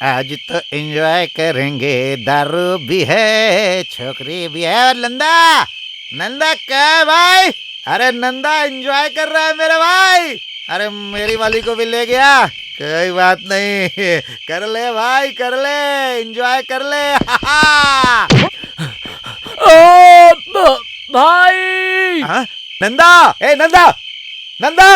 आज तो एंजॉय करेंगे, दारू भी है, छोकरी भी है। और नंदा, नंदा क्या है भाई? अरे नंदा एंजॉय कर रहा है मेरे भाई। अरे मेरी वाली को भी ले गया, कोई बात नहीं, कर ले भाई, कर ले, एंजॉय कर ले। भाई नंदा, ए नंदा, नंदा।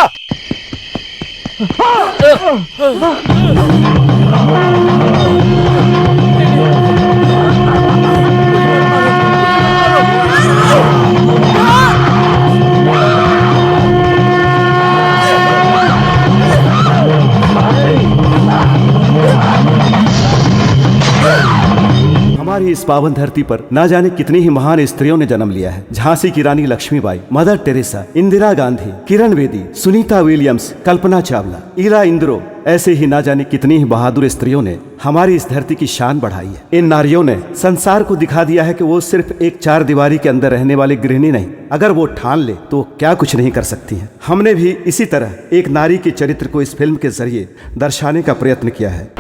हमारी इस पावन धरती पर ना जाने कितनी ही महान स्त्रियों ने जन्म लिया है। झांसी की रानी Lakshmibai, mother Teresa, Indira Gandhi, Kiran Bedi, Sunita Williams, Kalpana Chawla, Ira Indira, ऐसे ही ना जाने कितनी ही बहादुर स्त्रियों ने हमारी इस धरती की शान बढ़ाई है। इन नारियों ने संसार को दिखा दिया है कि वो सिर्फ एक चार दीवारी के अंदर रहने वाली गृहिणी नहीं, अगर वो ठान ले तो क्या कुछ नहीं कर सकती हैं। हमने भी इसी तरह एक नारी के चरित्र को इस फिल्म के जरिए दर्शाने का प्रयत्न किया है।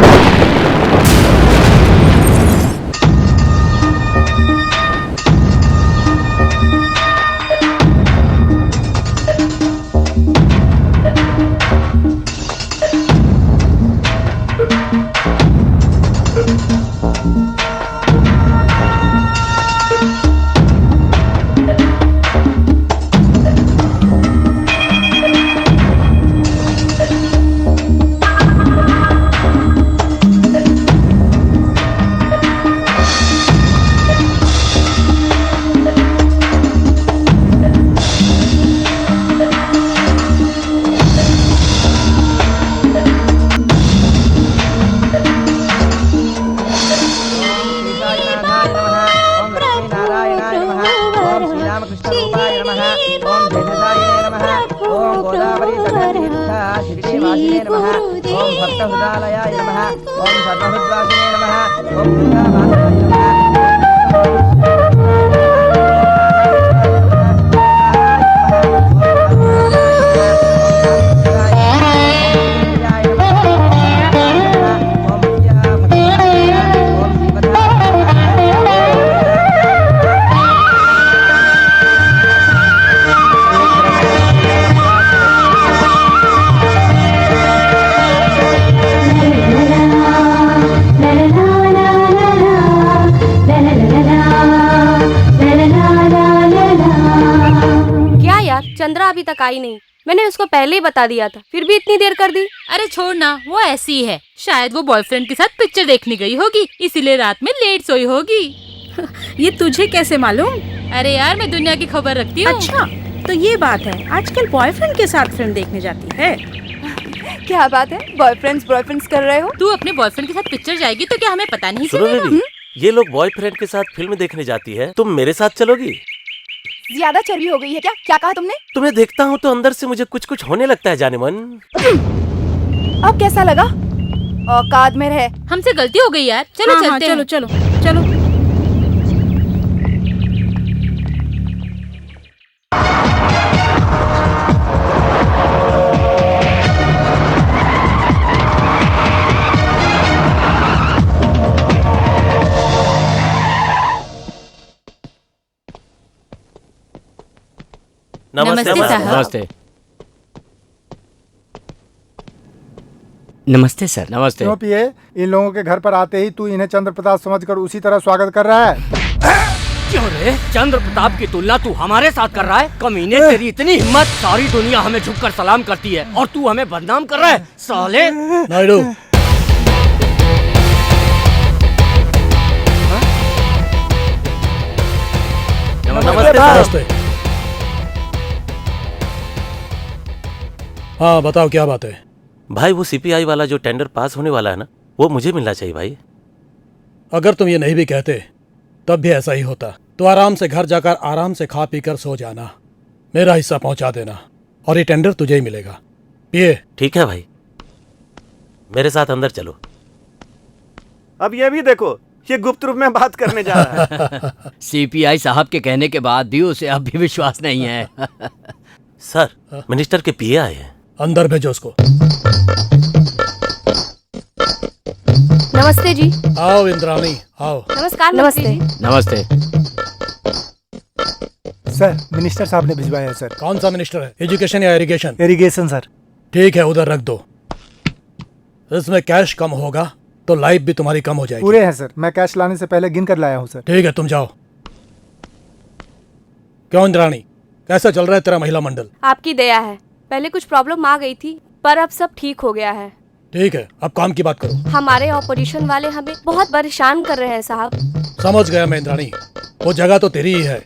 चंद्रा अभी तक आई नहीं, मैंने उसको पहले ही बता दिया था, फिर भी इतनी देर कर दी। अरे छोड़ ना, वो ऐसी ही है, शायद वो बॉयफ्रेंड के साथ पिक्चर देखने गई होगी, इसीलिए रात में लेट सोई होगी। ये तुझे कैसे मालूम? अरे यार, मैं दुनिया की खबर रखती हूँ। अच्छा, तो ये बात है, आजकल बॉयफ्रेंड के साथ फिल्म देखने जाती है। क्या बात है, बॉयफ्रेंड्स कर रहे हो? तू अपने बॉयफ्रेंड के साथ पिक्चर जाएगी तो क्या हमें पता नहीं चलेगा? ये लोग बॉयफ्रेंड के साथ फिल्म देखने जाती है, तुम मेरे साथ चलोगी? ज्यादा चर्बी हो गई है क्या? क्या कहा तुमने? तुम्हें देखता हूँ तो अंदर से मुझे कुछ कुछ होने लगता है जाने मन। अब कैसा लगा? औकात में रहे। हमसे गलती हो गई यार, चलो चलते हैं। चलो चलो चलो। नमस्ते साहब। नमस्ते। नमस्ते सर। नमस्ते। क्यों पिए, इन लोगों के घर पर आते ही तू इन्हें चंद्र प्रताप समझकर उसी तरह स्वागत कर रहा है? क्यों रे, चंद्र प्रताप की तुलना तू हमारे साथ कर रहा है? कमीने, तेरी इतनी हिम्मत, सारी दुनिया हमें झुककर सलाम करती है और तू हमें बदनाम कर रहा है, साले। नायडू, नमस्ते। हाँ बताओ क्या बात है? भाई वो सीपीआई वाला जो टेंडर पास होने वाला है ना, वो मुझे मिलना चाहिए भाई। अगर तुम ये नहीं भी कहते तब भी ऐसा ही होता। तो आराम से घर जाकर आराम से खा पी कर सो जाना, मेरा हिस्सा पहुंचा देना और ये टेंडर तुझे ही मिलेगा। पिए। ठीक है भाई, मेरे साथ अंदर चलो। अब ये भी देखो, ये गुप्त रूप में बात करने जा रहा है। सीपीआई साहब के कहने के बाद भी उसे अब भी विश्वास नहीं है। सर, मिनिस्टर के पीए आए हैं। अंदर भेजो उसको। नमस्ते जी। आओ इंद्राणी, आओ। नमस्कार। नमस्ते। नमस्ते। सर, मिनिस्टर साहब ने भिजवाया है सर। कौन सा मिनिस्टर है? एजुकेशन या इरिगेशन? Irrigation sir. ठीक है, उधर रख दो। इसमें कैश कम होगा तो लाइफ भी तुम्हारी कम हो जाएगी। पूरे हैं सर, मैं कैश लाने से पहले गिन कर लाया हूँ सर। ठीक है, तुम जाओ। क्यों इंद्राणी, कैसा चल रहा है तेरा महिला मंडल? आपकी दया है। पहले कुछ प्रॉब्लम आ गई थी पर अब सब ठीक हो गया है। ठीक है, अब काम की बात करो। हमारे ऑपोजिशन वाले हमें बहुत परेशान कर रहे हैं साहब। समझ गया मैं इंद्राणी, वो जगह तो तेरी ही है।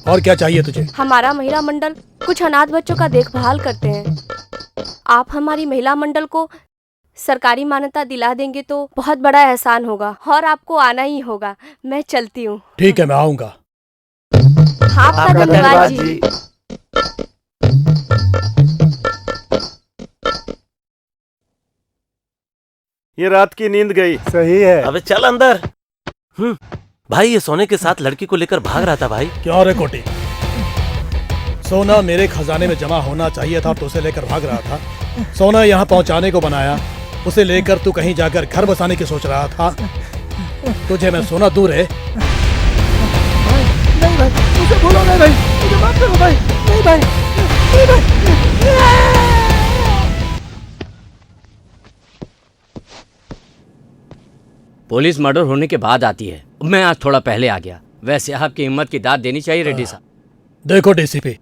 और क्या चाहिए तुझे? हमारा महिला मंडल कुछ अनाथ बच्चों का देखभाल करते हैं। आप हमारी महिला मंडल को सरकारी मान्यता दिला देंगे तो बहुत बड़ा एहसान होगा और आपको आना ही होगा। मैं चलती हूँ। ठीक है, मैं आऊँगा। आपका धन्यवाद जी। ये रात की नींद गई। सही है। अबे चल अंदर। भाई ये सोने के साथ लड़की को लेकर भाग रहा था भाई। क्यों रे कोटी, सोना मेरे खजाने में जमा होना चाहिए था तो उसे लेकर भाग रहा था। सोना यहाँ पहुँचाने को बनाया, उसे लेकर तू कहीं जाकर घर बसाने की सोच रहा था। तुझे मैं सोना दूर है। नहीं भाई, मुझे भूलो नहीं भाई, मुझे माफ करो भाई। नहीं भाई, नहीं भाई। पुलिस मर्डर होने के बाद आती है। मैं आज थोड़ा पहले आ गया। वैसे आपकी हिम्मत की दाद देनी चाहिए रेड्डी साहब। देखो डीसीपी,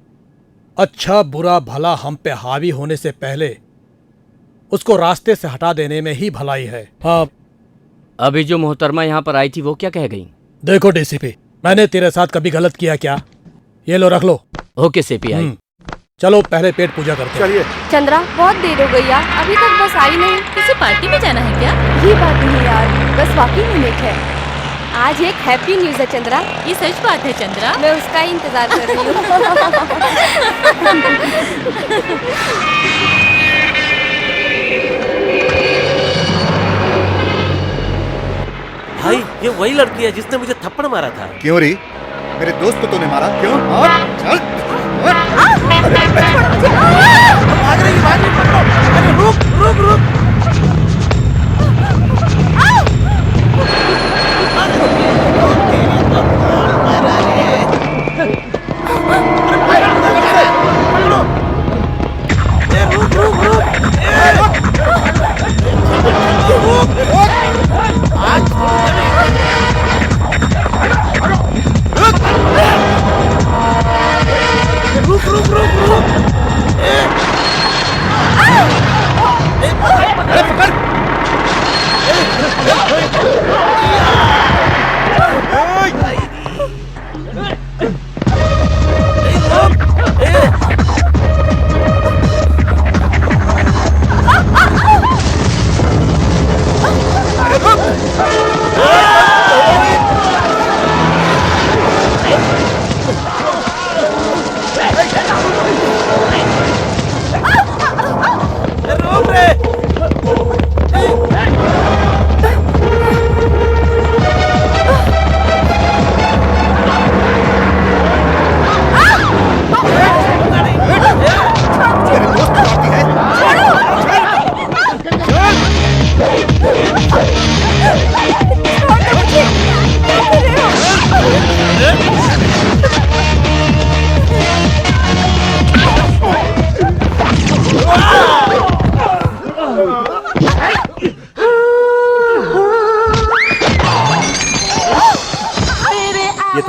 अच्छा बुरा भला हम पे हावी होने से पहले उसको रास्ते से हटा देने में ही भलाई है। हाँ, अभी जो मोहतरमा यहाँ पर आई थी वो क्या कह गई? देखो डीसीपी, मैंने तेरे साथ कभी गलत किया क्या? ये लो, रख लो। Okay CPI. चलो पहले पेट पूजा करते हैं। चलिए। चंद्रा, बहुत देर हो गई यार, अभी तक बस आई नहीं। किसी पार्टी में जाना है क्या? ये बात नहीं यार, बस वाकई में लेट है। आज एक हैप्पी न्यूज है चंद्रा। ये सच बात है चंद्रा। मैं उसका ही इंतजार कर रही हूँ। भाई ये वही लड़की है जिसने मुझे थप्पड़ मारा था। क्यों री, मेरे दोस्त को तूने मारा क्यों? चल भाग रही, पकड़ो। अरे रुक रुक रुक। रुक रुक रुक रुक।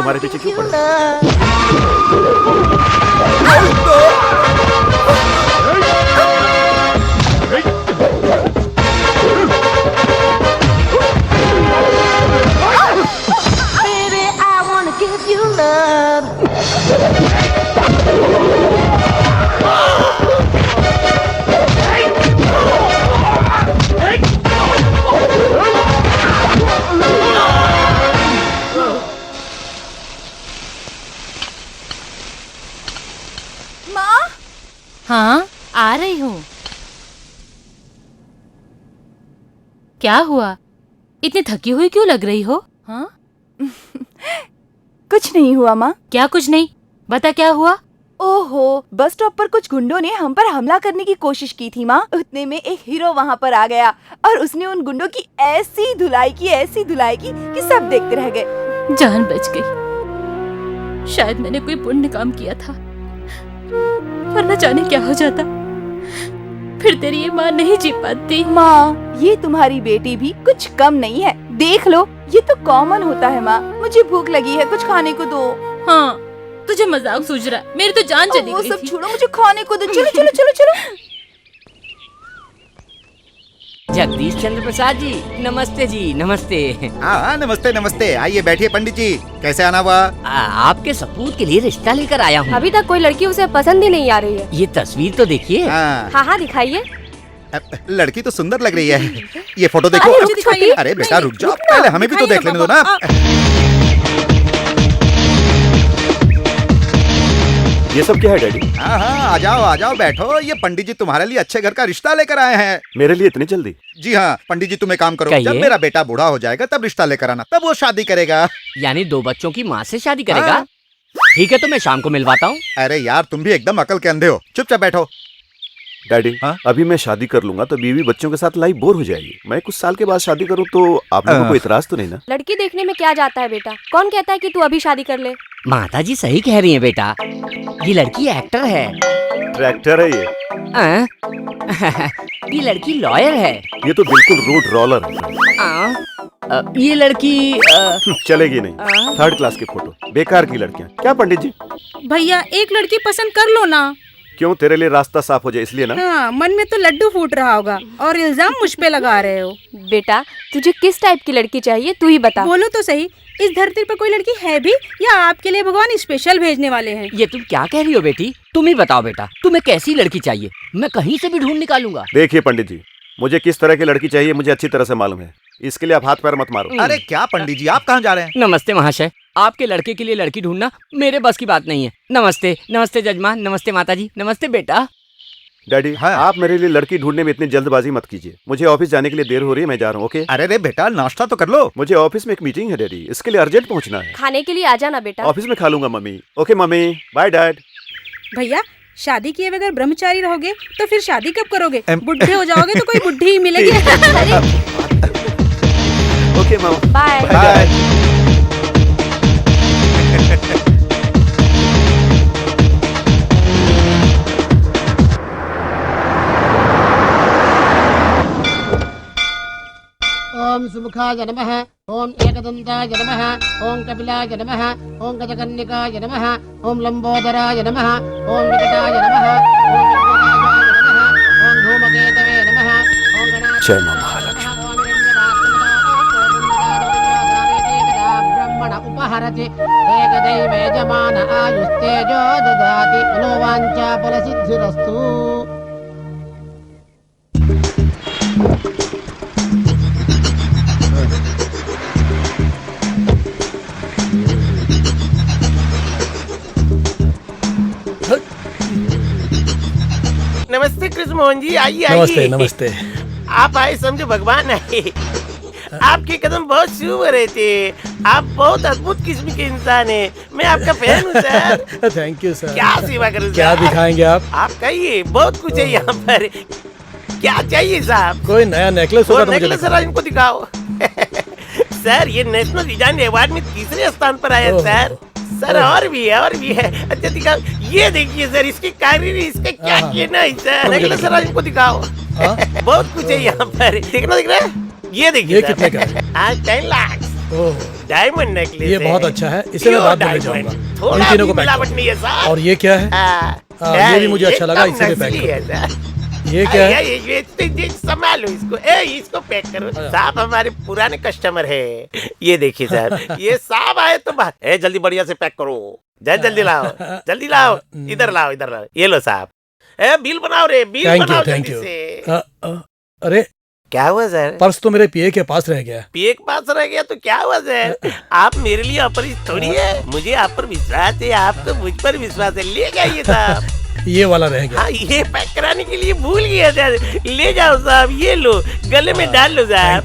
तुम्हारे पीछे क्यों पड़े? माँ, हाँ, आ रही हूँ। क्या हुआ? इतनी थकी हुई क्यों लग रही हो? हाँ? कुछ नहीं हुआ माँ। क्या कुछ नहीं? बता क्या हुआ? ओहो, बस स्टॉप पर कुछ गुंडों ने हम पर हमला करने की कोशिश की थी माँ। उतने में एक हीरो वहाँ पर आ गया और उसने उन गुंडों की ऐसी धुलाई की कि सब देखते रह गए। जान बच गई। शायद मैंने कोई पुण्य काम किया था, वरना जाने क्या हो जाता। फिर तेरी ये माँ नहीं जी पाती। माँ, ये तुम्हारी बेटी भी कुछ कम नहीं है। देख लो, ये तो कॉमन होता है माँ। मुझे भूख लगी है, कुछ खाने को दो। हाँ, तुझे मजाक सूझ रहा है। मेरी तो जान चली वो गई सब थी। छोड़ो, मुझे खाने को दो। चलो चलो चलो चलो। जगदीश चंद्र प्रसाद जी, नमस्ते जी, नमस्ते। हाँ नमस्ते नमस्ते, आइए बैठिए पंडित जी। कैसे आना हुआ? आपके सपूत के लिए रिश्ता लेकर आया हूँ। अभी तक कोई लड़की उसे पसंद ही नहीं आ रही है। ये तस्वीर तो देखिए। हाँ, हाँ दिखाइए। लड़की तो सुंदर लग रही है। ये फोटो देखो। अरे, मुझे दिखाइए। अरे बेटा रुक जाओ, पहले हमें भी तो देख लेने दो ना। ये सब क्या है डैडी? हाँ हाँ, आ जाओ बैठो। ये पंडित जी तुम्हारे लिए अच्छे घर का रिश्ता लेकर आए हैं। मेरे लिए इतनी जल्दी? जी हाँ पंडित जी, तुम एक काम करो, कहिए। जब मेरा बेटा बूढ़ा हो जाएगा तब रिश्ता लेकर आना, तब वो शादी करेगा। यानी 2 बच्चों की माँ से शादी करेगा? हाँ। ठीक है, तो मैं शाम को मिलवाता हूँ। अरे यार, तुम भी एकदम अकल के अंधे हो। चुपचाप बैठो। डैडी, हाँ? अभी मैं शादी कर लूंगा तो बीवी बच्चों के साथ लाइफ बोर हो जाएगी। मैं कुछ साल के बाद शादी करूँ तो आप लोगों को इतराज तो नहीं ना? लड़की देखने में क्या जाता है बेटा? कौन कहता है कि तू अभी शादी कर ले? माता जी सही कह रही हैं बेटा, ये लड़की एक्टर है। ट्रैक्टर है ये? आ? ये लड़की लॉयर है। ये तो बिल्कुल रोड रोलर है। ये लड़की चलेगी नहीं। 3rd क्लास की फोटो, बेकार की लड़कियां। क्या पंडित जी? भैया, एक लड़की पसंद कर लो ना। क्यों, तेरे लिए रास्ता साफ हो जाए इसलिए ना? हाँ, मन में तो लड्डू फूट रहा होगा और इल्जाम मुझ पे लगा रहे हो। बेटा, तुझे किस टाइप की लड़की चाहिए, तू ही बता। बोलो तो सही, इस धरती पर कोई लड़की है भी या आपके लिए भगवान स्पेशल भेजने वाले हैं? ये तुम क्या कह रही हो बेटी? तुम ही बताओ बेटा, तुम्हें कैसी लड़की चाहिए? मैं कहीं से भी ढूंढ निकालूंगा। देखिए पंडित जी, मुझे किस तरह की लड़की चाहिए मुझे अच्छी तरह से मालूम है। इसके लिए आप हाथ पैर मत मारो। अरे क्या पंडित जी, आप कहाँ जा रहे हैं? नमस्ते महाशय, आपके लड़के के लिए लड़की ढूंढना मेरे बस की बात नहीं है। नमस्ते, नमस्ते जजमान, नमस्ते माता जी, नमस्ते बेटा। डैडी, हाँ। आप मेरे लिए लड़की ढूंढने में इतनी जल्दबाजी मत कीजिए। मुझे ऑफिस जाने के लिए देर हो रही है, मैं जा रहा हूँ। ओके? अरे रे बेटा, नाश्ता तो कर लो। मुझे ऑफिस में एक मीटिंग है डैडी, इसके लिए अर्जेंट पहुंचना है। खाने के लिए आ जाना बेटा। ऑफिस में खा लूंगा मम्मी। ओके मम्मी, बाय डैड। भैया, शादी किए बगैर ब्रह्मचारी रहोगे तो फिर शादी कब करोगे? बुढ़े हो जाओगे तो कोई बुढ़ी ही मिलेगी। ओके मामा, बाय। बाय। ओम सुमुखाय नमः, ओम एकदन्ताय नमः, ओम कपिलाय नमः, ओम गजकर्णिकाय नमः, ओम लंबोदराय नमः, ओम विकटाय नमः, ओम विघ्नराजाय नमः, ओम धूमकेतवे नमः, ओम गणाधिपाय जय मां महालक्ष्मी। ब्रह्मण उपहरति एकदैव यजमान आयुस्तेजो ददाति मनोवाञ्छा फलसिद्धिरस्तु। नमस्ते कृष्ण मोहन जी, आइए नमस्ते आइए। नमस्ते। आप आए समझो भगवान आए। आपके कदम बहुत शुभ हो रहे थे। आप बहुत अद्भुत किस्म के इंसान हैं। मैं आपका फैन हूँ सर। Thank you sir. क्या सेवा करूँ? क्या दिखाएंगे आप? आप कहिए, बहुत कुछ है यहाँ पर। क्या चाहिए साहब? कोई नया नेकलेस होगा और तो मुझे नेकलेस दिखाओ। जरा इनको दिखाओ। सर, ये नेशनल डिजाइन अवार्ड में 3रे स्थान पर आया सर। सर और भी है, और भी है। अच्छा दिखाओ, ये देखिए सर, इसकी कारीगरी, इसके क्या किए ना सर। नेकलेस जरा इनको दिखाओ। बहुत कुछ है यहाँ पर। देखना, दिख रहा है? ये देखिए ये कितने का है? 10 लाख। ओह, डायमंड नेकलेस ये बहुत अच्छा है, इसे मैं बाद में ले जाऊंगा। इन थोड़ा तीनों भी को पैक मिलावट करो। नहीं है साहब। और ये क्या है? ये भी मुझे अच्छा लगा, इसे भी पैक नकली है करो। साहब। ये क्या है? ये संभालो इसको, इसको पैक करो। साहब हमारे पुराने कस्टमर है। ये देखिए साहब, ये साहब आए तो जल्दी बढ़िया से पैक करो। जल्दी लाओ, जल्दी लाओ, इधर लाओ, इधर लाओ। ये लो साहब, बिल बनाओ रे, बिल बनाओ थैंक जल्दी यू। से। अरे क्या हुआ सर? पर्स तो मेरे पीए के पास रह गया। पीए के पास रह गया तो क्या हुआ सर? आप मेरे लिए अपरिचित थोड़ी है, मुझे आप पर विश्वास है, आपको मुझ पर विश्वास है। ले जाइए साहब। ये वाला रह गया। हाँ, ये पैक कराने के लिए भूल गया था। ले जाओ साहब, ये लो, गले में डाल लो साहब।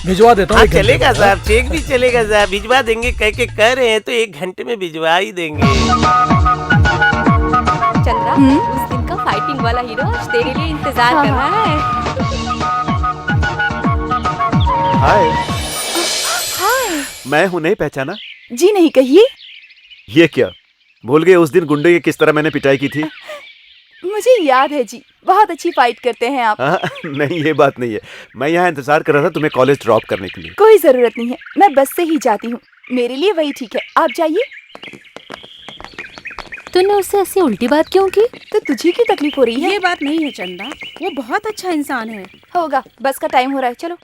भिजवा देता हूँ। चलेगा साहब, चेक भी चलेगा साहब, भिजवा देंगे। कह रहे हैं तो 1 घंटे में भिजवा ही देंगे। चंद्रा, उस दिन का फाइटिंग वाला हीरो आज तेरे लिए इंतजार कर रहा है। हाय। हाय। मैं हूँ, नहीं पहचाना? जी नहीं, कहिए। ये क्या, भूल गए उस दिन गुंडे की किस तरह मैंने पिटाई की थी? मुझे याद है जी, बहुत अच्छी फाइट करते हैं आप। नहीं, ये बात नहीं है। मैं यहाँ इंतजार कर रहा था तुम्हें कॉलेज ड्रॉप करने के लिए। कोई जरूरत नहीं है, मैं बस से ही जाती हूँ, मेरे लिए वही ठीक है, आप जाइए। तूने उससे ऐसी उल्टी बात क्यों की? तो तुझे की तकलीफ हो रही है? ये बात नहीं है चंदा, वो बहुत अच्छा इंसान है। होगा, बस का टाइम हो रहा है, चलो।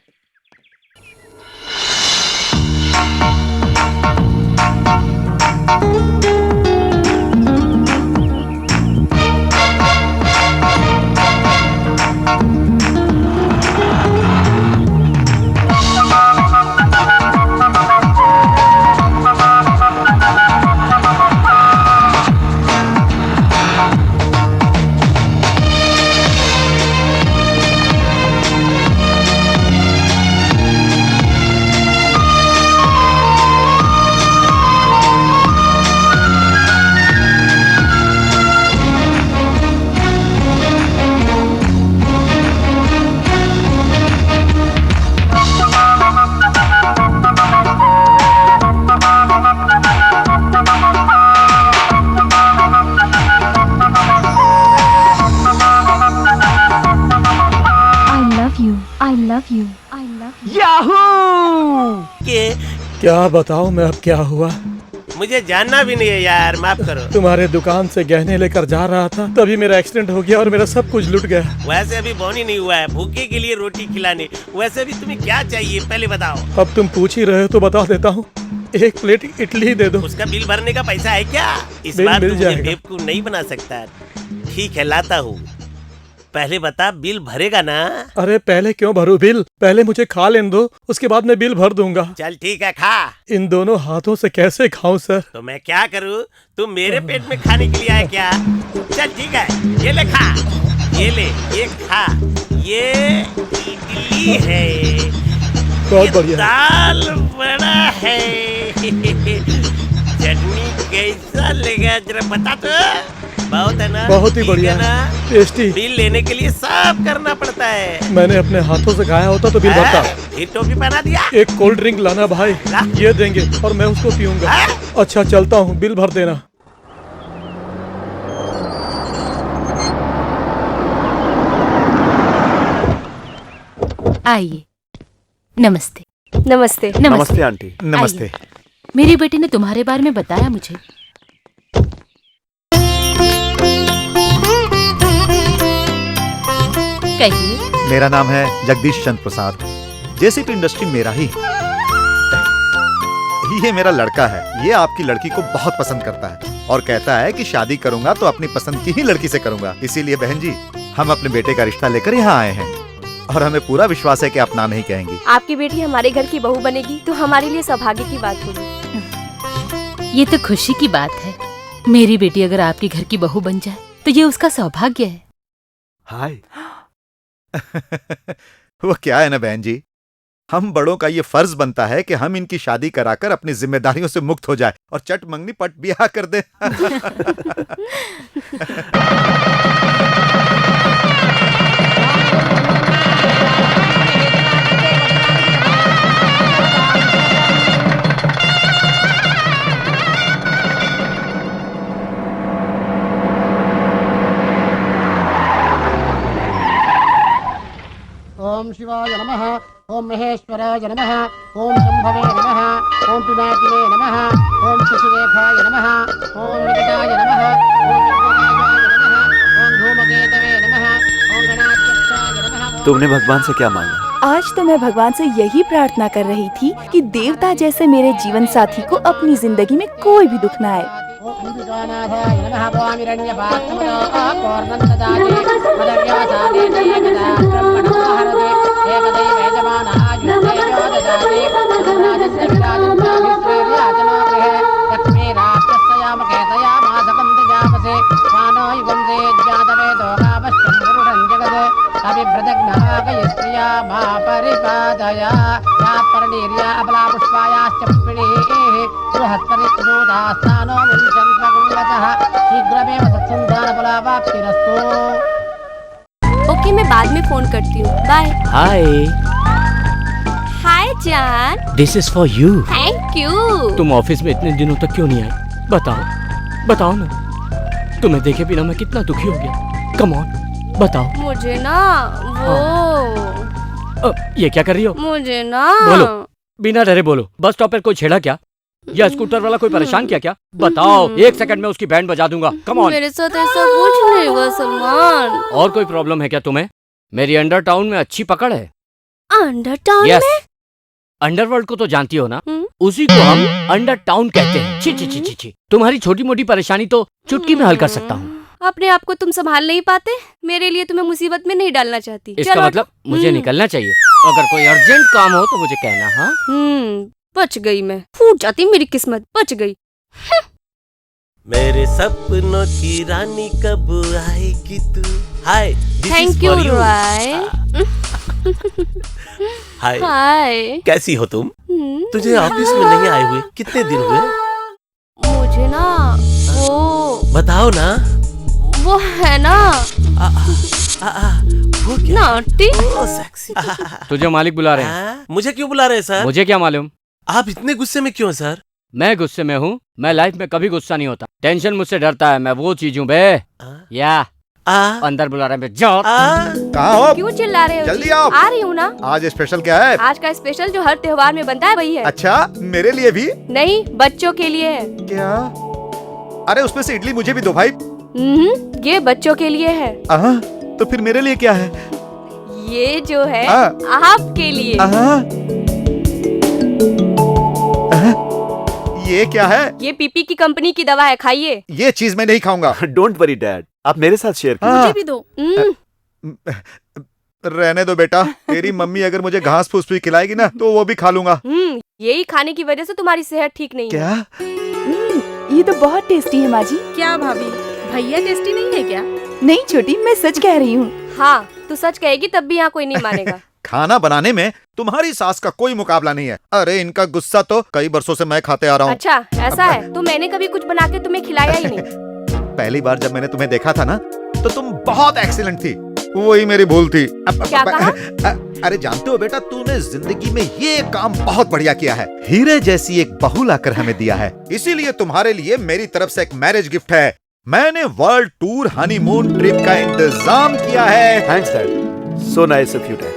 क्या बताओ मैं, अब क्या हुआ? मुझे जानना भी नहीं है यार, माफ करो। तुम्हारे दुकान से गहने लेकर जा रहा था, तभी मेरा एक्सीडेंट हो गया और मेरा सब कुछ लुट गया। वैसे अभी बोनी नहीं हुआ है, भूखे के लिए रोटी खिलाने। वैसे भी तुम्हें क्या चाहिए पहले बताओ। अब तुम पूछ ही रहे हो तो बता देता हूँ, 1 प्लेट इडली दे दो। उसका बिल भरने का पैसा है क्या? इस बिल बार मिल तुम मुझे जाएगा। बेवकूफ नहीं बना सकता। ठीक है, लाता हूँ। पहले बता, बिल भरेगा ना? अरे पहले क्यों भरूं बिल, पहले मुझे खा लेने दो, उसके बाद मैं बिल भर दूंगा। चल ठीक है, खा। इन दोनों हाथों से कैसे खाऊं सर? तो मैं क्या करूँ? तुम मेरे पेट में खाने के लिए आया क्या? चल ठीक है, ये ले खा, ये ले, ये खा। ये इडली है, बहुत बढ़िया। दाल बड़ा है। चटनी कैसा लगा जरा बता तो। बहुत है ना? बहुत ही ठीक बढ़िया है ना? टेस्टी। बिल लेने के लिए सब करना पड़ता है। मैंने अपने हाथों से खाया होता तो बिल भरता। फिर टोपी पहना दिया। 1 कोल्ड ड्रिंक लाना भाई, ये देंगे और मैं उसको पीऊंगा। अच्छा चलता हूँ, बिल भर देना। आइए। नमस्ते। नमस्ते। नमस्ते आंटी। नमस्ते। मेरी बेटी ने तुम्हारे बारे में बताया मुझे। कहिए। मेरा नाम है जगदीश चंद्र प्रसाद। जेसीपी इंडस्ट्री मेरा ही है। ये मेरा लड़का है, ये आपकी लड़की को बहुत पसंद करता है और कहता है कि शादी करूंगा तो अपनी पसंद की ही लड़की से करूंगा। इसीलिए बहन जी, हम अपने बेटे का रिश्ता लेकर यहाँ आए हैं और हमें पूरा विश्वास है कि आप ना नहीं कहेंगी। आपकी बेटी हमारे घर की बहू बनेगी तो हमारे लिए सौभाग्य की बात होगी। ये तो खुशी की बात है। मेरी बेटी अगर आपके घर की बहू बन जाए तो ये उसका सौभाग्य है। हाय। वो क्या है ना बहन जी, हम बड़ों का ये फर्ज बनता है कि हम इनकी शादी कराकर अपनी जिम्मेदारियों से मुक्त हो जाए और चट मंगनी पट ब्याह कर दे। ओम शिवाय नमः ओम महेश्वराय नमः ओम शंभवे नमः ओम पिनाकिने नमः ओम शशिरेखाय नमः ओम निकटाय नमः ओम विघ्नराजाय नमः ओम धूमकेतवे नमः ओम गणाध्यक्षाय नमः। तुमने भगवान से क्या मांगा? आज तो मैं भगवान से यही प्रार्थना कर रही थी कि देवता जैसे मेरे जीवन साथी को अपनी जिंदगी में कोई भी दुख न आए। अंबिकानाथाय नमः स्वामिरण्यपात्रमनो पूर्णन्ददाते मदव्यासादे एकदा ब्रह्मणोहरते एकदैव यजमानाय तेजोददाते राजन्यविराजन्ताभिश्रेर्याजनोगृहे लक्ष्मी राष्ट्रस्यामकेतया मासकं तिजापसे मानो युगन्ते ज्ञातवेदो गावश्चं पुरुषं जगत् अभिव्रजघ्नाकयस्त्रिया मा परिपादया यात्परनीर्या अबलापुष्पायाश्च पुष्पिणीः बृहत्परित्रोदास्तानो मुञ्चन्त्वगुण्वतः शीघ्रमेव सत्सन्तानफलावाप्तिरस्तु। ओके, मैं बाद में फोन करती हूँ। बाय। हाय, हाय जान। This is for you. Thank you. तुम ऑफिस में इतने दिनों तक क्यों नहीं आई? बताओ ना। तुम्हें देखे बिना मैं कितना दुखी हो गया। कम ऑन, बताओ। मुझे ना वो ये क्या कर रही हो? मुझे ना बोलो, बिना डरे बोलो। बस स्टॉप पर कोई छेड़ा क्या? या स्कूटर वाला कोई परेशान किया क्या? बताओ, 1 सेकंड में उसकी बैंड बजा दूंगा। Come on. मेरे साथ ऐसा कुछ नहीं हुआ सलमान। और कोई प्रॉब्लम है क्या तुम्हें? मेरी अंडर टाउन में अच्छी पकड़ है। Under town yes. में? अंडरवर्ल्ड को तो जानती हो ना? उसी को हम अंडर टाउन कहते हैं। छी छी छी छी छी। तुम्हारी छोटी मोटी परेशानी तो चुटकी में हल कर सकता हूँ। अपने आप को तुम संभाल नहीं पाते? मेरे लिए तुम्हें मुसीबत में नहीं डालना चाहती। इसका मतलब मुझे निकलना चाहिए। अगर कोई अर्जेंट काम हो तो मुझे कहना। हाँ, बच गई मैं। फूट जाती मेरी किस्मत, बच गई। मेरे सपनों की रानी कब आएगी तू? हाय, थैंक यू रॉय। हाय, हाय, कैसी हो तुम? तुझे ऑफिस में नहीं आए हुए कितने दिन हुए? मुझे ना वो बताओ ना। वो है ना वो क्या? नॉटी। सेक्सी। तुझे मालिक बुला रहे हैं। मुझे क्यों बुला रहे हैं सर? मुझे क्या मालूम। आप इतने गुस्से में क्यों सर? मैं गुस्से में हूँ? मैं लाइफ में कभी गुस्सा नहीं होता। टेंशन मुझसे डरता है। मैं वो चीज हूँ बे। या अंदर बुला रहे हैं। जाओ। कहाँ हो? क्यों चिल्ला रहे हो? जल्दी आओ। आ रही हूँ ना। आज स्पेशल क्या है? आज का स्पेशल जो हर त्योहार में बनता है वही है। अच्छा, मेरे लिए भी? नहीं, बच्चों के लिए है। क्या? अरे उसमें से इडली मुझे भी दो भाई। ये बच्चों के लिए है। तो फिर मेरे लिए क्या है? ये जो है आपके लिए। ये क्या है? ये पीपी की कंपनी की दवा है, खाइए। ये चीज मैं नहीं खाऊंगा। डोंट वरी डैड, आप मेरे साथ शेयर कीजिए। मुझे भी दो। रहने दो बेटा। तेरी मम्मी अगर मुझे घास फूस भी खिलाएगी ना तो वो भी खा लूंगा। यही खाने की वजह से तुम्हारी सेहत ठीक नहीं क्या? है। ये तो बहुत टेस्टी है माँ जी। क्या भाभी, भैया टेस्टी नहीं है क्या? नहीं छोटी, मैं सच कह रही हूँ। हाँ, तू सच कहेगी तब भी यहाँ कोई नहीं मानेगा। खाना बनाने में तुम्हारी सास का कोई मुकाबला नहीं है। अरे इनका गुस्सा तो कई बरसों से मैं खाते आ रहा हूँ। अच्छा, ऐसा है? तो मैंने कभी कुछ बना के तुम्हें खिलाया ही नहीं। पहली बार जब मैंने तुम्हें देखा था ना तो तुम बहुत एक्सीलेंट थी। वही मेरी भूल थी। क्या कहा? अरे जानते हो बेटा, तूने जिंदगी में ये काम बहुत बढ़िया किया है। हीरे जैसी एक बहू लाकर हमें दिया है। इसीलिए तुम्हारे लिए मेरी तरफ से एक मैरिज गिफ्ट है। मैंने वर्ल्ड टूर हनीमून ट्रिप का इंतजाम किया है। Thanks dad, so nice of you dad.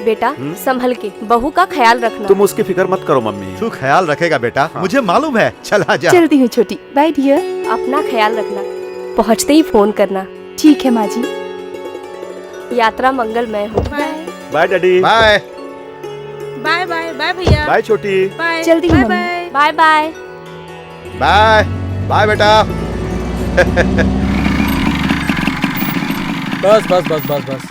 बेटा संभल के, बहू का ख्याल रखना। तुम उसकी फिक्र मत करो मम्मी। तू ख्याल रखेगा बेटा। मुझे मालूम है। चला जा। चलती हूँ छोटी। Bye dear. अपना ख्याल रखना। पहुँचते ही फोन करना। ठीक है माँ जी। यात्रा मंगलमय हो। Bye daddy. Bye bye bye bye भैया। बाय छोटी। बाय। जल्दी बाय मम्मी। Bye. Bye bye. Bye bye बेटा। बस बस बस बस बस।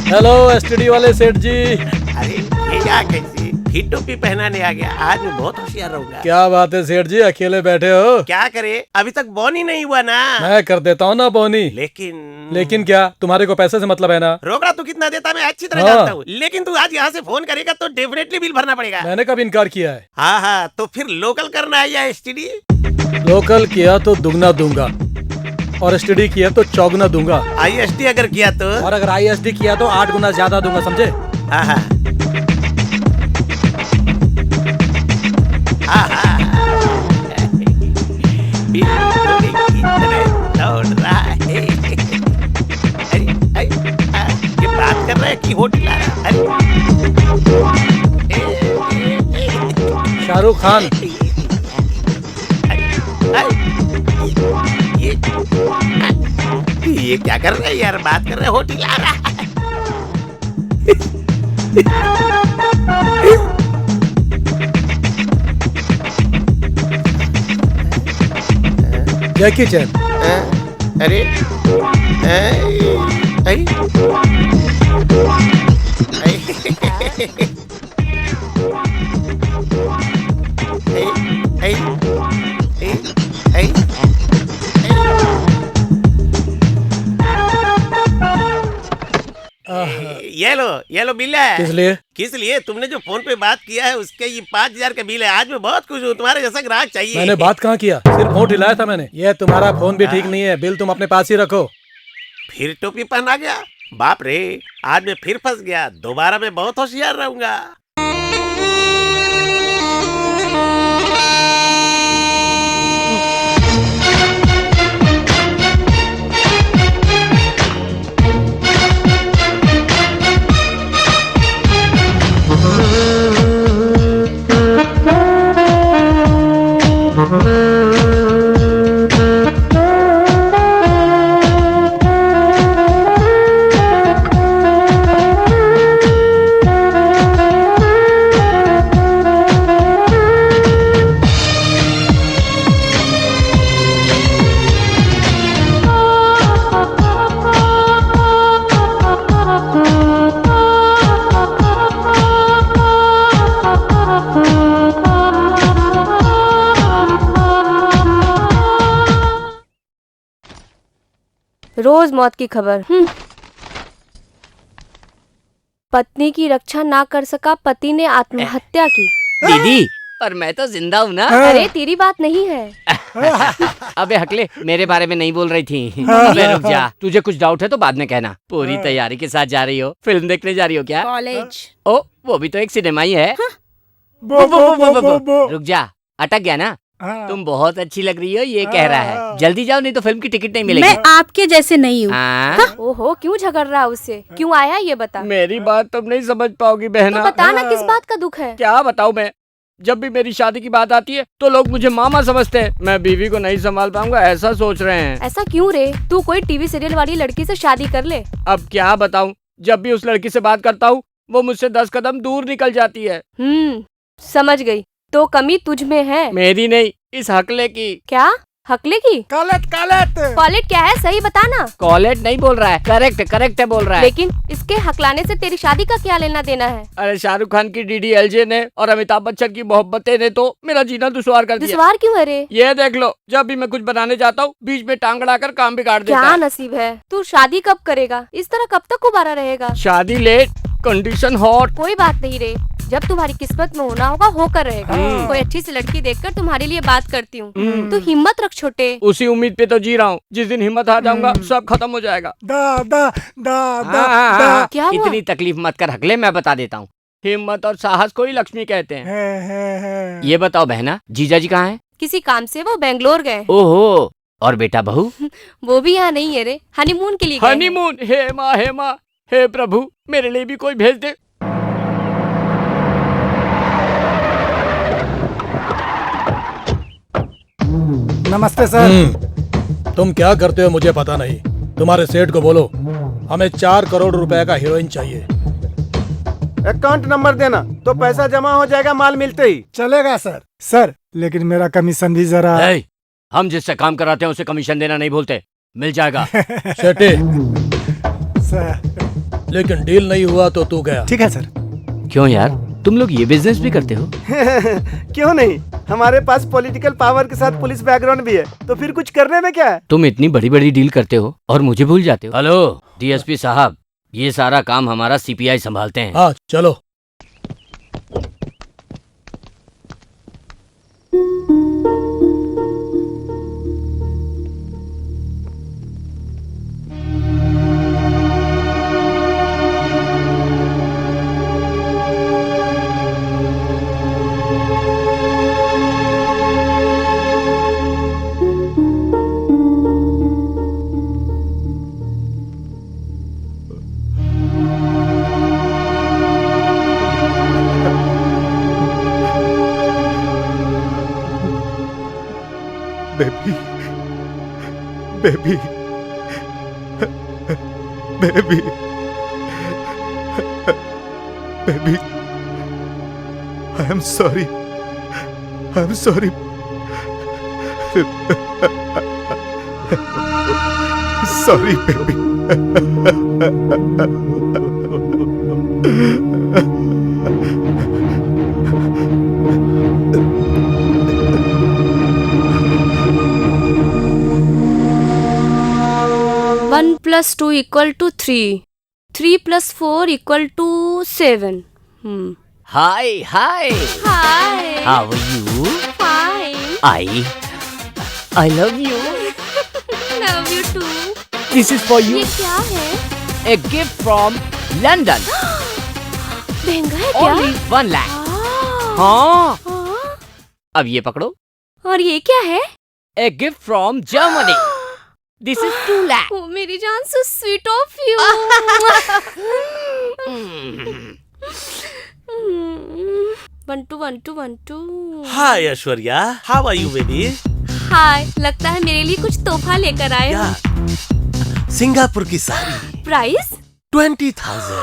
हेलो एसटीडी वाले सेठ जी। अरे ये क्या कैसी ही टोपी पहनाने आ गया? आज मैं बहुत होशियार रहूंगा। क्या बात है सेठ जी, अकेले बैठे हो? क्या करे, अभी तक बोन ही नहीं हुआ ना। मैं कर देता हूँ ना बोनी। लेकिन क्या, तुम्हारे को पैसे से मतलब है ना? रोकड़ा तू कितना देता मैं अच्छी तरह जानता हूँ। लेकिन तू आज यहाँ से फोन करेगा तो डेफिनेटली बिल भरना पड़ेगा। मैंने कब इनकार किया है? हाँ, तो फिर लोकल करना है या एसटीडी? लोकल किया तो दुगना दूंगा और एसटीडी किया तो चौगुना दूंगा। आईएसडी अगर किया तो? और अगर आईएसडी किया तो 8 गुना ज्यादा दूंगा, समझे? दौड़ रहा है। ये बात कर रहे की होटल आ रहा। अरे शाहरुख खान। ये क्या कर रहे हैं यार, बात कर रहे हैं, होटल आ रहा है। जैकी चैन। अरे ये लो बिल है। किस लिए? किस लिए? तुमने जो फोन पे बात किया है उसके ये 5,000 का बिल है। आज मैं बहुत खुश हूँ, तुम्हारे जैसा ग्राहक चाहिए। मैंने बात कहाँ किया, सिर्फ फोन हिलाया था मैंने। ये तुम्हारा फोन भी ठीक नहीं है, बिल तुम अपने पास ही रखो। फिर टोपी पहना गया? बाप रे, आज मैं फिर फंस गया। दोबारा मैं बहुत होशियार रहूंगा। रोज मौत की खबर। पत्नी की रक्षा ना कर सका, पति ने आत्महत्या की। दीदी, पर मैं तो जिंदा हूँ ना। अरे तेरी बात नहीं है। अबे हकले, मेरे बारे में नहीं बोल रही थी। अबे रुक जा, तुझे कुछ डाउट है तो बाद में कहना। पूरी तैयारी के साथ जा रही हो? फिल्म देखने जा रही हो क्या? कॉलेज। ओ, वो भी तो एक सिनेमा ही है। रुक जा, अटक गया ना? तुम बहुत अच्छी लग रही हो, ये कह रहा है। जल्दी जाओ, नहीं तो फिल्म की टिकट नहीं मिलेगी। मैं आपके जैसे नहीं हूँ। ओहो, क्यों झगड़ रहा है उससे? क्यों आया ये बता। मेरी बात तुम नहीं समझ पाओगी बहना। तो बता ना, किस बात का दुख है? क्या बताऊँ मैं? जब भी मेरी शादी की बात आती है तो लोग मुझे मामा समझते हैं। मैं बीवी को नहीं संभाल पाऊंगा, ऐसा सोच रहे हैं। ऐसा क्यों रे? तू कोई टीवी सीरियल वाली लड़की से शादी कर ले। अब क्या बताऊं, जब भी उस लड़की से बात करता हूँ वो मुझसे 10 कदम दूर निकल जाती है। समझ गई। तो कमी तुझ में है। मेरी नहीं, इस हकले की। क्या? हकले की? कॉलेट कॉलेट क्या है, सही बताना। कॉलेट नहीं बोल रहा है, करेक्ट है बोल रहा है। लेकिन इसके हकलाने से तेरी शादी का क्या लेना देना है? अरे शाहरुख खान की DDLJ ने और अमिताभ बच्चन की मोहब्बतें ने तो मेरा जीना दुश्वार कर दिया। दुश्वार क्यों है रे? ये देख लो, जब भी मैं कुछ बनाने जाता हूँ बीच में टांग अड़ाकर काम बिगाड़ देता है। क्या नसीब है? तू शादी कब करेगा? इस तरह कब तक कुबारा रहेगा? शादी लेट, कंडीशन हॉट। कोई बात नहीं रे, जब तुम्हारी किस्मत में होना होगा होकर रहेगा। कोई अच्छी सी लड़की देखकर तुम्हारे लिए बात करती हूँ। तो हिम्मत रख छोटे। उसी उम्मीद पे तो जी रहा हूँ, जिस दिन हिम्मत हार जाऊंगा सब खत्म हो जाएगा। क्या हुआ? इतनी तकलीफ मत कर हकले, मैं बता देता हूँ। हिम्मत और साहस को ही लक्ष्मी कहते हैं। ये बताओ बहना, जीजा जी कहाँ हैं? किसी काम से वो बेंगलोर गए। ओहो, और बेटा बहू? वो भी यहाँ नहीं है रे, हनीमून के लिए गए हैं। हनीमून? हे माँ, हे प्रभु, मेरे लिए भी कोई भेज दे। नमस्ते सर। तुम क्या करते हो मुझे पता नहीं। तुम्हारे सेठ को बोलो हमें 4 करोड़ रुपए का हीरोइन चाहिए। अकाउंट नंबर देना तो पैसा जमा हो जाएगा माल मिलते ही। चलेगा सर। सर लेकिन मेरा कमीशन भी जरा। हम जिससे काम कराते हैं उसे कमीशन देना नहीं भूलते, मिल जाएगा। सेठी सर, लेकिन डील नहीं हुआ तो तू गया। ठीक है सर। क्यों यार, तुम लोग ये बिजनेस भी करते हो? क्यों नहीं, हमारे पास पॉलिटिकल पावर के साथ पुलिस बैकग्राउंड भी है, तो फिर कुछ करने में क्या है। तुम इतनी बड़ी बड़ी डील करते हो और मुझे भूल जाते हो। हेलो DSP साहब, ये सारा काम हमारा CPI संभालते हैं। हाँ चलो। Baby baby baby I am sorry sorry baby. One plus two equal to 3, 3 + 4 = 7। Hi hi hi. How are you? Fine. I love you. Love you too. This is for you. ये क्या है? A gift from London. महंगा है क्या? Only 1 lakh. हाँ। हाँ। अब ये पकड़ो। और ये क्या है? A gift from Germany. This is 2 lakh. ओ मेरी जान, so sweet of you. 1 2 1 2 1 2। Hi Aishwarya, how are you baby? Hi, लगता है मेरे लिए कुछ तोहफा लेकर आए हो। सिंगापुर की साड़ी। प्राइस 20,000।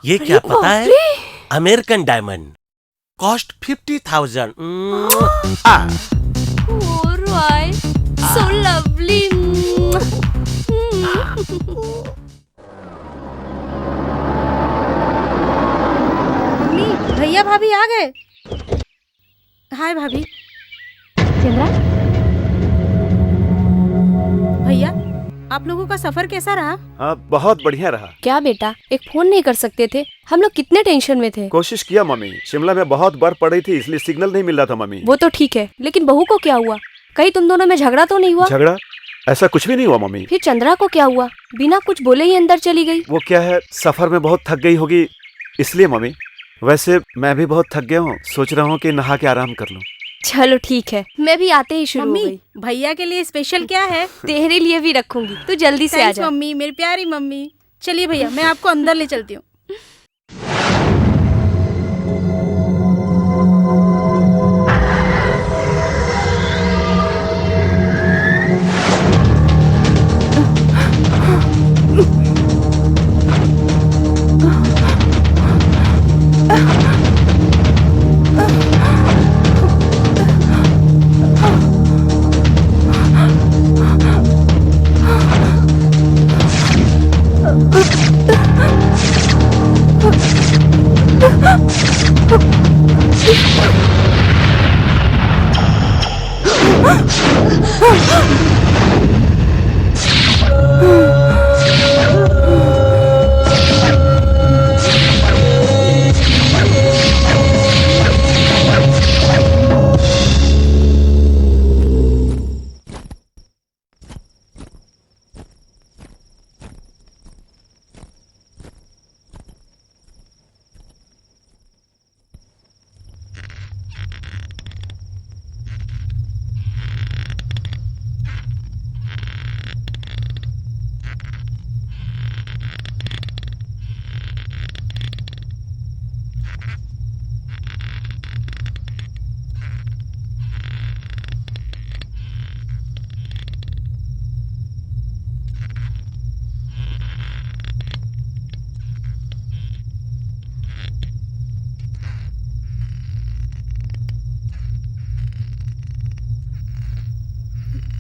ये क्या अरे पता है? बाप रे। American diamond, cost 50,000। Oh, Roy, so lovely. Mummy, भैया भाभी आ गए। हाय भाभी। चंद्रा, भैया, आप लोगों का सफर कैसा रहा? हाँ, बहुत बढ़िया रहा। क्या बेटा, एक फोन नहीं कर सकते थे? हम लोग कितने टेंशन में थे। कोशिश किया मम्मी, शिमला में बहुत बर्फ पड़ रही थी इसलिए सिग्नल नहीं मिल रहा था मम्मी। वो तो ठीक है, लेकिन बहू को क्या हुआ? कहीं तुम दोनों में झगड़ा तो नहीं हुआ? झगड़ा? ऐसा कुछ भी नहीं हुआ मम्मी। फिर चंद्रा को क्या हुआ? बिना कुछ बोले ही अंदर चली गई। वो क्या है, सफर में बहुत थक गई होगी इसलिए मम्मी। वैसे मैं भी बहुत थक गया हूँ, सोच रहा हूँ कि नहा के आराम कर लूँ। चलो ठीक है, मैं भी आते ही शुरू हो मम्मी, गई। भैया के लिए स्पेशल क्या है? तेरे लिए भी रखूंगी, तू जल्दी से आ थैंक्स जा। मम्मी, मेरी प्यारी मम्मी। चलिए भैया, मैं आपको अंदर ले चलती हूँ।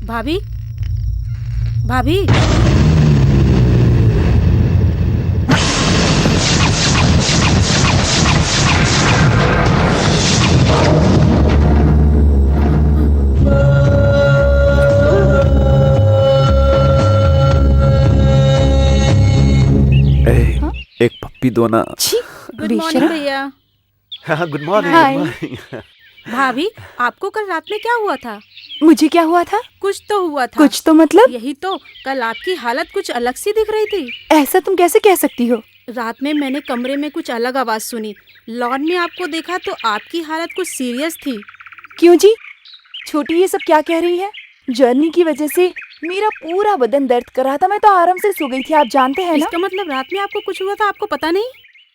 भाभी, भाभी, एक पप्पी दो ना। गुड मॉर्निंग भैया। हाँ, गुड मॉर्निंग। हाय। भाभी, आपको कल रात में क्या हुआ था? मुझे क्या हुआ था? कुछ तो हुआ था। कुछ तो मतलब? यही तो, कल आपकी हालत कुछ अलग सी दिख रही थी। ऐसा तुम कैसे कह सकती हो? रात में मैंने कमरे में कुछ अलग आवाज सुनी, लॉन में आपको देखा तो आपकी हालत कुछ सीरियस थी। क्यों जी? छोटी ये सब क्या कह रही है? जर्नी की वजह से मेरा पूरा बदन दर्द कर रहा था, मैं तो आराम से सो गई थी, आप जानते हैं ना। इसका मतलब रात में आपको कुछ हुआ था, आपको पता नहीं?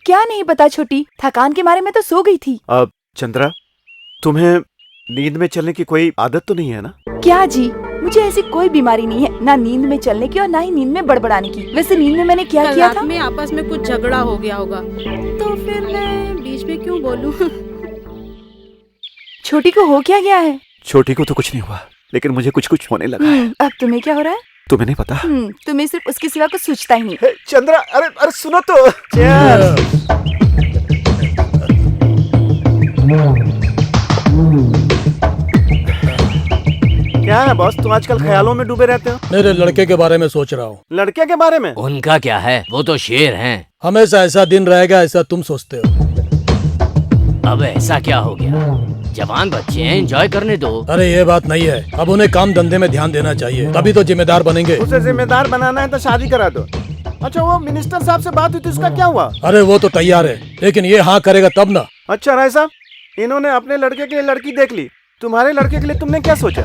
क्या नहीं पता छोटी, थकान के मारे मैं तो सो गई थी। चंद्रा, तुम्हें नींद में चलने की कोई आदत तो नहीं है ना? क्या जी, मुझे ऐसी कोई बीमारी नहीं है, ना नींद में चलने की और ना ही नींद में बड़बड़ाने की। वैसे नींद में मैंने क्या कल किया रात था? में आपस में कुछ झगड़ा हो गया होगा, तो फिर मैं बीच में क्यों बोलूं? छोटी को हो क्या गया है? छोटी को तो कुछ नहीं हुआ, लेकिन मुझे कुछ कुछ होने लगा है। अब तुम्हें क्या हो रहा है? तुम्हें नहीं पता? तुम्हें सिर्फ उसके सिवा कुछ सोचता ही नहीं। चंद्रा, अरे अरे सुनो तो। क्या है बॉस, तुम आजकल ख्यालों में डूबे रहते हो? मेरे लड़के के बारे में सोच रहा हूँ। लड़के के बारे में? उनका क्या है, वो तो शेर हैं। हमेशा ऐसा दिन रहेगा ऐसा तुम सोचते हो। अब ऐसा क्या हो गया, जवान बच्चे हैं, एंजॉय करने दो। अरे ये बात नहीं है, अब उन्हें काम धंधे में ध्यान देना चाहिए, तभी तो जिम्मेदार बनेंगे। उसे जिम्मेदार बनाना है तो शादी करा दो। अच्छा, वो मिनिस्टर साहब से बात हुई थी, उसका क्या हुआ? अरे वो तो तैयार है, लेकिन ये हाँ करेगा तब ना। अच्छा राय साहब, इन्होंने अपने लड़के के लिए लड़की देख ली, तुम्हारे लड़के के लिए तुमने क्या सोचा?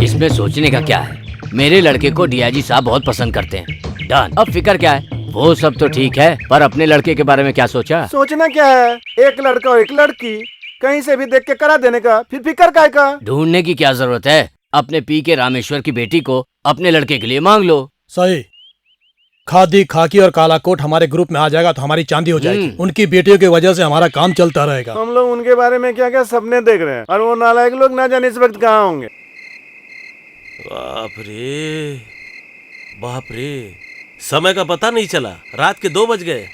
इसमें सोचने का क्या है, मेरे लड़के को डीआईजी साहब बहुत पसंद करते हैं। डन। अब फिक्र क्या है, वो सब तो ठीक है, पर अपने लड़के के बारे में क्या सोचा? सोचना क्या है, एक लड़का और एक लड़की कहीं से भी देख के करा देने का, फिर फिक्र काय का? ढूंढने की क्या जरूरत है, अपने पी के रामेश्वर की बेटी को अपने लड़के के लिए मांग लो। सही। खादी, खाकी और काला कोट हमारे ग्रुप में आ जाएगा तो हमारी चांदी हो जाएगी। उनकी बेटियों की वजह से हमारा काम चलता रहेगा। हम लोग उनके बारे में क्या क्या सपने देख रहे हैं, और वो नालायक लोग ना जाने इस वक्त कहाँ होंगे। बाप रे, बाप रे, समय का पता नहीं चला, रात के 2 बज गए।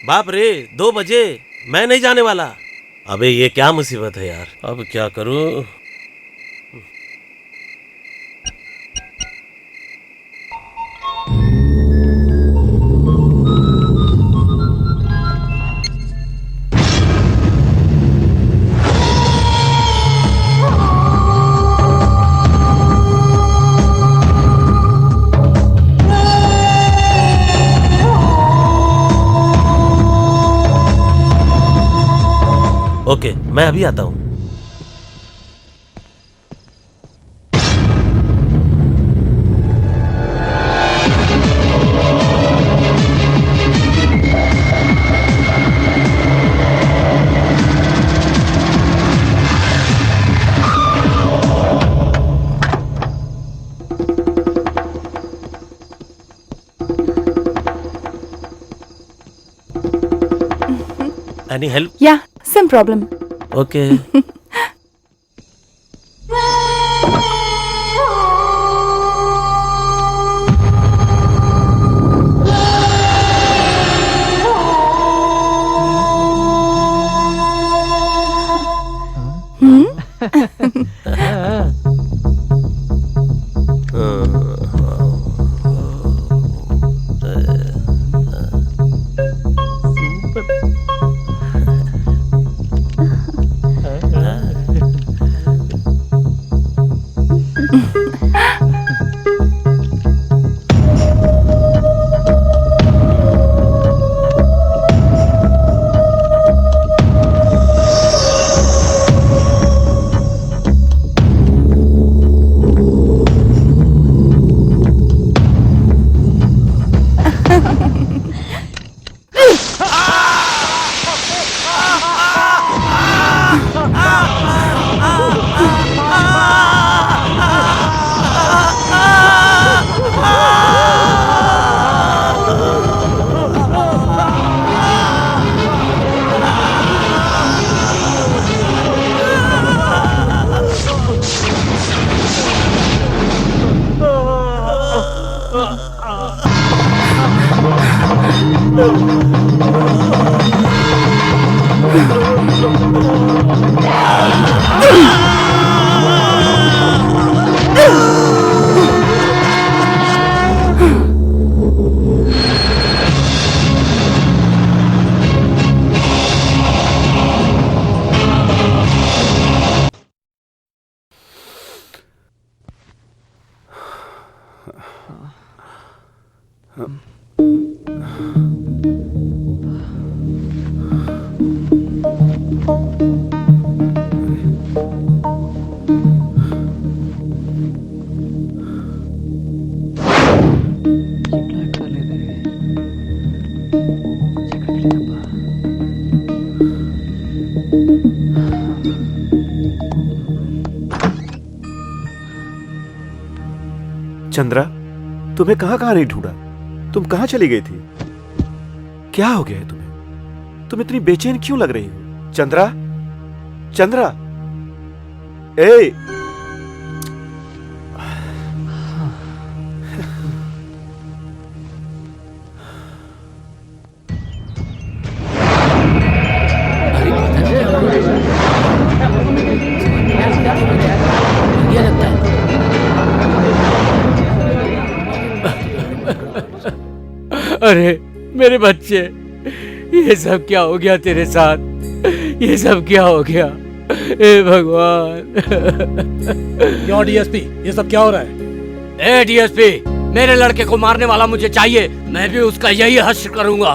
बाप रे, 2 बजे, मैं नहीं जाने वाला। अबे ये क्या मुसीबत है यार, अब क्या करूं? ओके, मैं अभी आता हूँ। Any help? Yeah, some problem. Okay. Chandra, तुम्हें कहाँ कहाँ नहीं ढूंढा? तुम कहाँ चली गई थी? क्या हो गया है तुम्हें? तुम इतनी बेचैन क्यों लग रही हो? चंद्रा, चंद्रा, ए! अरे मेरे बच्चे, ये सब क्या हो गया तेरे साथ? ये सब क्या हो गया? हे भगवान। क्यों डीएसपी, ये सब क्या हो रहा है? ए डीएसपी, मेरे लड़के को मारने वाला मुझे चाहिए। मैं भी उसका यही हश्र करूंगा।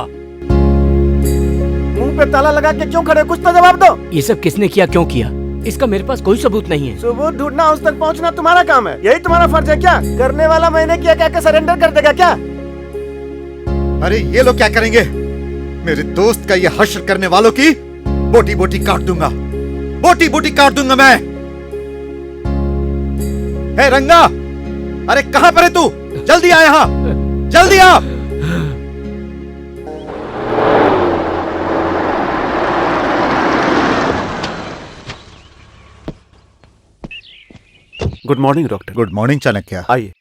मुंह पे ताला लगा के क्यों खड़े? कुछ तो जवाब दो। ये सब किसने किया, क्यों किया? इसका मेरे पास कोई सबूत नहीं है। सबूत ढूंढना, उस तक पहुंचना तुम्हारा काम है। यही तुम्हारा फर्ज है क्या? करने वाला मैंने किया, क्या सरेंडर कर देगा क्या? अरे ये लोग क्या करेंगे? मेरे दोस्त का ये हश्र करने वालों की बोटी बोटी काट दूंगा, बोटी बोटी काट दूंगा मैं। हे रंगा, अरे कहां पर है तू? जल्दी आ यहां, जल्दी आ। Good morning doctor. Good morning Chanakya. आइए।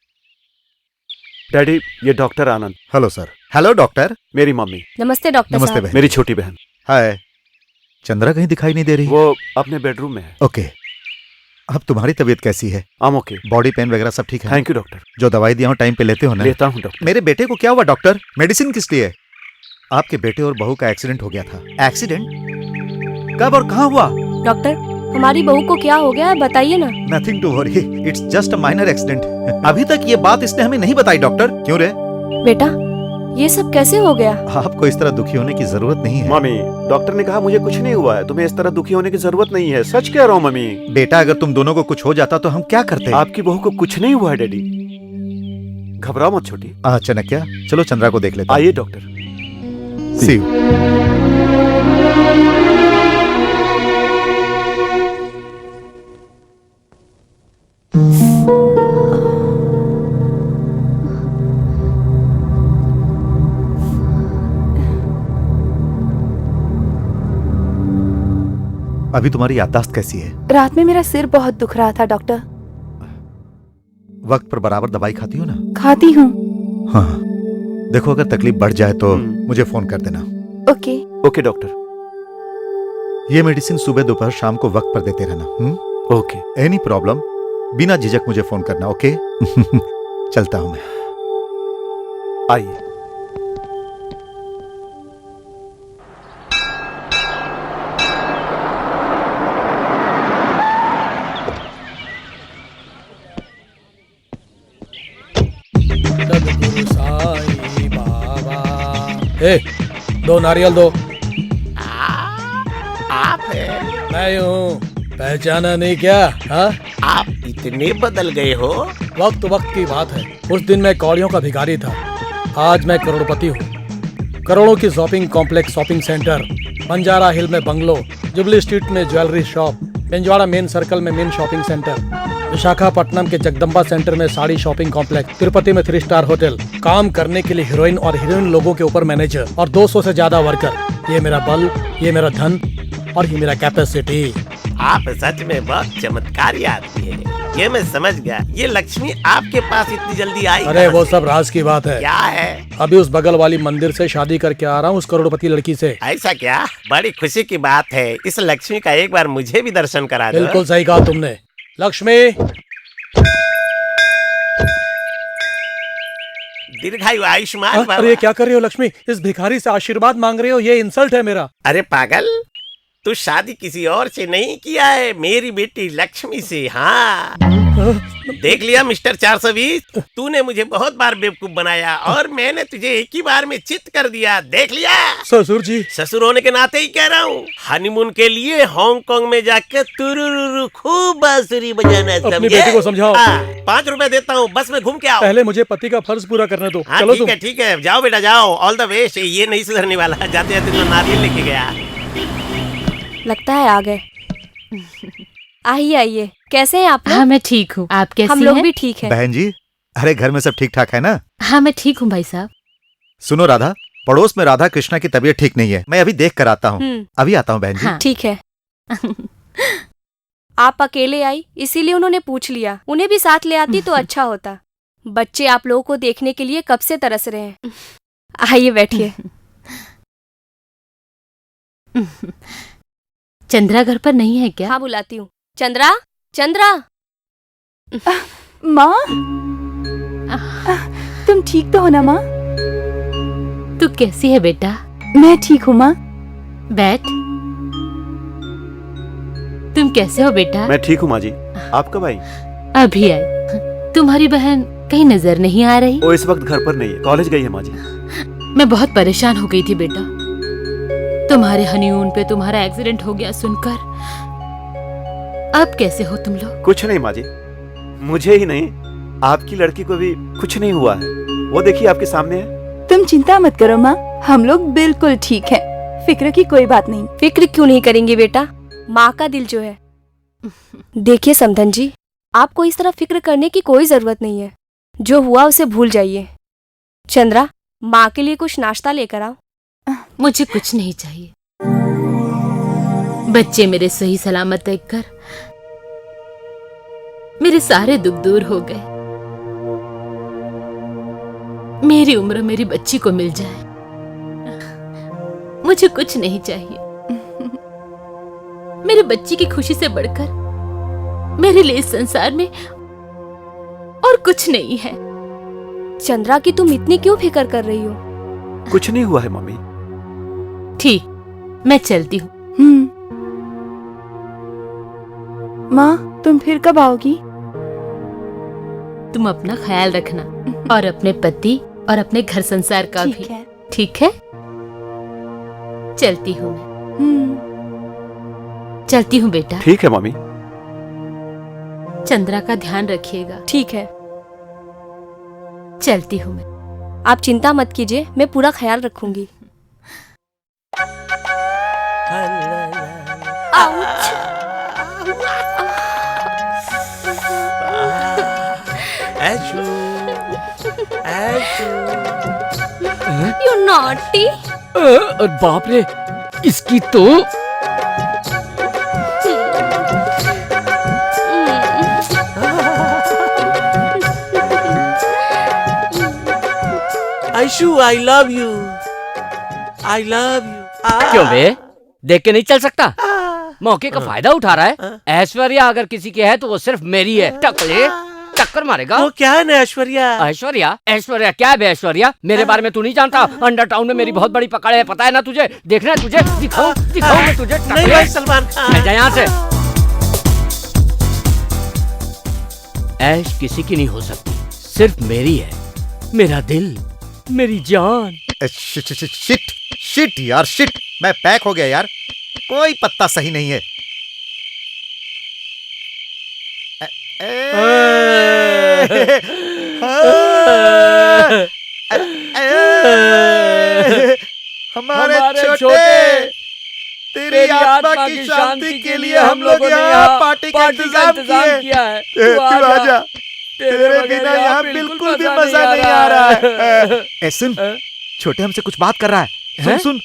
डैडी, ये doctor Anand. Hello sir. Hello doctor. मेरी मम्मी। नमस्ते डॉक्टर नमस्ते साहब। बहन। मेरी छोटी बहन। हाय। चंद्रा कहीं दिखाई नहीं दे रही? वो अपने बेडरूम में है। ओके। अब तुम्हारी तबीयत कैसी है? आम ओके। बॉडी पेन वगैरह सब ठीक है? Thank you doctor. जो दवाई दिया हूं टाइम पे लेते हो ना? लेता हूं डॉक्टर। मेरे बेटे को क्या हुआ डॉक्टर? मेडिसिन किस लिए? आपके बेटे और बहू का एक्सीडेंट हो गया था। एक्सीडेंट? कब और कहाँ हुआ? डॉक्टर, हमारी बहू को क्या हो गया है, बताइए ना। Nothing to worry, it's just a minor accident. अभी तक ये बात इसने हमें नहीं बताई डॉक्टर। क्यों रे? बेटा, ये सब कैसे हो गया? आपको इस तरह दुखी होने की जरूरत नहीं है। मम्मी, डॉक्टर ने कहा मुझे कुछ नहीं हुआ है, तुम्हें इस तरह दुखी होने की जरूरत नहीं है। सच कह रहा हूँ मम्मी। बेटा, अगर तुम दोनों को कुछ हो जाता तो हम क्या करते? आपकी बहू को कुछ नहीं हुआ है डैडी, घबराओ मत छोटी। चाणक्य, चलो चंद्रा को देख लेते हैं। आइए डॉक्टर। C you. अभी तुम्हारी याददाश्त कैसी है? रात में मेरा सिर बहुत दुख रहा था डॉक्टर। वक्त पर बराबर दवाई खाती हो ना? खाती हूँ। हाँ, देखो अगर तकलीफ बढ़ जाए तो मुझे फोन कर देना। ओके। Okay doctor. ये मेडिसिन सुबह दोपहर शाम को वक्त पर देते रहना। ओके। एनी प्रॉब्लम बिना झिझक मुझे फोन करना। ओके? चलता हूं मैं। आइए। ए, 2 नारियल दो। आप है? मैं हूँ, पहचाना नहीं क्या? हाँ? आप इतने बदल गए हो। वक्त वक्त की बात है। उस दिन मैं कौड़ियों का भिखारी था, आज मैं करोड़पति हूँ। करोड़ों की shopping complex, shopping centre, Banjara hill में बंगलो, जुबली स्ट्रीट में jewellery shop, Pinjwada main circle में मेन शॉपिंग सेंटर, विशाखापट्टनम के जगदम्बा सेंटर में साड़ी शॉपिंग कॉम्प्लेक्स, तिरुपति में 3 स्टार होटल, काम करने के लिए हीरोइन और हीरोइन लोगों के ऊपर मैनेजर और 200 से ज्यादा वर्कर। ये मेरा बल, ये मेरा धन और ये मेरा कैपेसिटी। आप सच में बहुत चमत्कारी आदमी है। ये मैं समझ गया। ये लक्ष्मी आपके पास इतनी जल्दी आई? अरे वो सब राज की बात है। क्या है? अभी उस बगल वाली मंदिर से शादी करके आ रहा हूँ, उस करोड़पति लड़की से। ऐसा क्या? बड़ी खुशी की बात है। इस लक्ष्मी का एक बार मुझे भी दर्शन करा दो। बिल्कुल सही कहा तुमने। लक्ष्मी, दीर्घायु आयुष्मान भव। अरे क्या कर रहे हो लक्ष्मी? इस भिखारी से आशीर्वाद मांग रहे हो? ये इंसल्ट है मेरा। अरे पागल, तू शादी किसी और से नहीं किया है, मेरी बेटी लक्ष्मी से। हाँ, देख लिया मिस्टर 420, तूने मुझे बहुत बार बेवकूफ बनाया और मैंने तुझे एक ही बार में चित कर दिया। देख लिया? ससुर जी। ससुर होने के नाते ही कह रहा हूँ। हनीमून के लिए हांगकांग में जाकर तुरुरुरु खूब बांसुरी बजाना। अपनी बेटी को समझाओ। 5 रुपए देता हूँ, बस में घूम के आओ। पहले मुझे पति का फर्ज पूरा करने दो। हाँ, चलो ठीक है, जाओ बेटा जाओ। All the best. ये नहीं सुधरने वाला। जाते जाते तो नारियल लेके गया। लगता है आ गए। आइए आइए, कैसे हैं आप लोग? हाँ, मैं ठीक हूँ। आप कैसे हैं? हम लोग भी ठीक हैं। बहन जी, अरे घर में सब ठीक ठाक है ना? हाँ मैं ठीक हूँ भाई साहब। सुनो राधा, पड़ोस में राधा कृष्णा की तबीयत ठीक नहीं है, मैं अभी देख कर आता हूँ। अभी आता हूँ बहन जी। हाँ। ठीक है। आप अकेले आई इसीलिए उन्होंने पूछ लिया, उन्हें भी साथ ले आती तो अच्छा होता। बच्चे आप लोगों को देखने के लिए कब से तरस रहे हैं। आइए बैठिए। चंद्रा घर पर नहीं है क्या? हाँ बुलाती हूँ। चंद्रा, चंद्रा। माँ, तुम ठीक तो हो ना माँ? तू कैसी है बेटा? मैं ठीक हूँ माँ। बैठ। तुम कैसे हो बेटा? मैं ठीक हूँ माँ जी। आप कब आई? अभी आई। तुम्हारी बहन कहीं नजर नहीं आ रही? वो इस वक्त घर पर नहीं है, कॉलेज गई है माँ जी। मैं बहुत परेशान हो गई थी बेटा, तुम्हारे हनीमून पे तुम्हारा एक्सीडेंट हो गया सुनकर। अब कैसे हो तुम लोग? कुछ नहीं माँ जी, मुझे ही नहीं आपकी लड़की को भी कुछ नहीं हुआ है। वो देखिए आपके सामने है। तुम चिंता मत करो माँ, हम लोग बिल्कुल ठीक हैं। फिक्र की कोई बात नहीं। फिक्र क्यों नहीं करेंगे बेटा, माँ का दिल जो है। देखिए समधन जी, आपको इस तरह फिक्र करने की कोई जरूरत नहीं है। जो हुआ उसे भूल जाइए। चंद्रा, माँ के लिए कुछ नाश्ता लेकर आओ। मुझे कुछ नहीं चाहिए। बच्चे मेरे सही सलामत देखकर मेरे सारे दुख दूर हो गए। मेरी उम्र मेरी बच्ची को मिल जाए, मुझे कुछ नहीं चाहिए। मेरी बच्ची की खुशी से बढ़कर मेरे लिए इस संसार में और कुछ नहीं है। चंद्रा की तुम इतनी क्यों फिक्र कर रही हो? कुछ नहीं हुआ है मम्मी। ठीक, मैं चलती हूँ। माँ, तुम फिर कब आओगी? तुम अपना ख्याल रखना और अपने पति और अपने घर संसार का ठीक भी। है। ठीक है? चलती हूँ मैं। चलती हूँ बेटा। ठीक है मम्मी। चंद्रा का ध्यान रखिएगा। ठीक है, चलती हूँ मैं। आप चिंता मत कीजिए, मैं पूरा ख्याल रखूंगी। You naughty! बाप रे, इसकी तो आयशु, आई love you, I love you. क्यों बे, देख के नहीं चल सकता? मौके का फायदा उठा रहा है। ऐश्वर्या अगर किसी की है तो वो सिर्फ मेरी है। टकले, टक्कर मारेगा। वो क्या है ना ऐश्वर्या? ऐश्वर्या? ऐश्वर्या क्या है बे? ऐश्वर्या मेरे बारे में तू नहीं जानता। अंडर टाउन में मेरी बहुत बड़ी पकड़ है, पता है ना तुझे? देखना है तुझे, दिखाऊं मैं तुझे। नहीं भाई सलमान खान, जा यहाँ से। ऐश किसी की नहीं हो सकती, सिर्फ मेरी है। मेरा दिल, मेरी जान। शिट यार, शिट। मैं पैक हो गया यार, कोई पत्ता सही नहीं है। हमारे छोटे, तेरी आत्मा की शांति के लिए हम लोग यहाँ पार्टी का इंतजाम किया है। तू आजा, तेरे बिना यहाँ बिल्कुल भी मजा नहीं आ रहा है। ए सुन, छोटे हमसे कुछ बात कर रहा है। सुन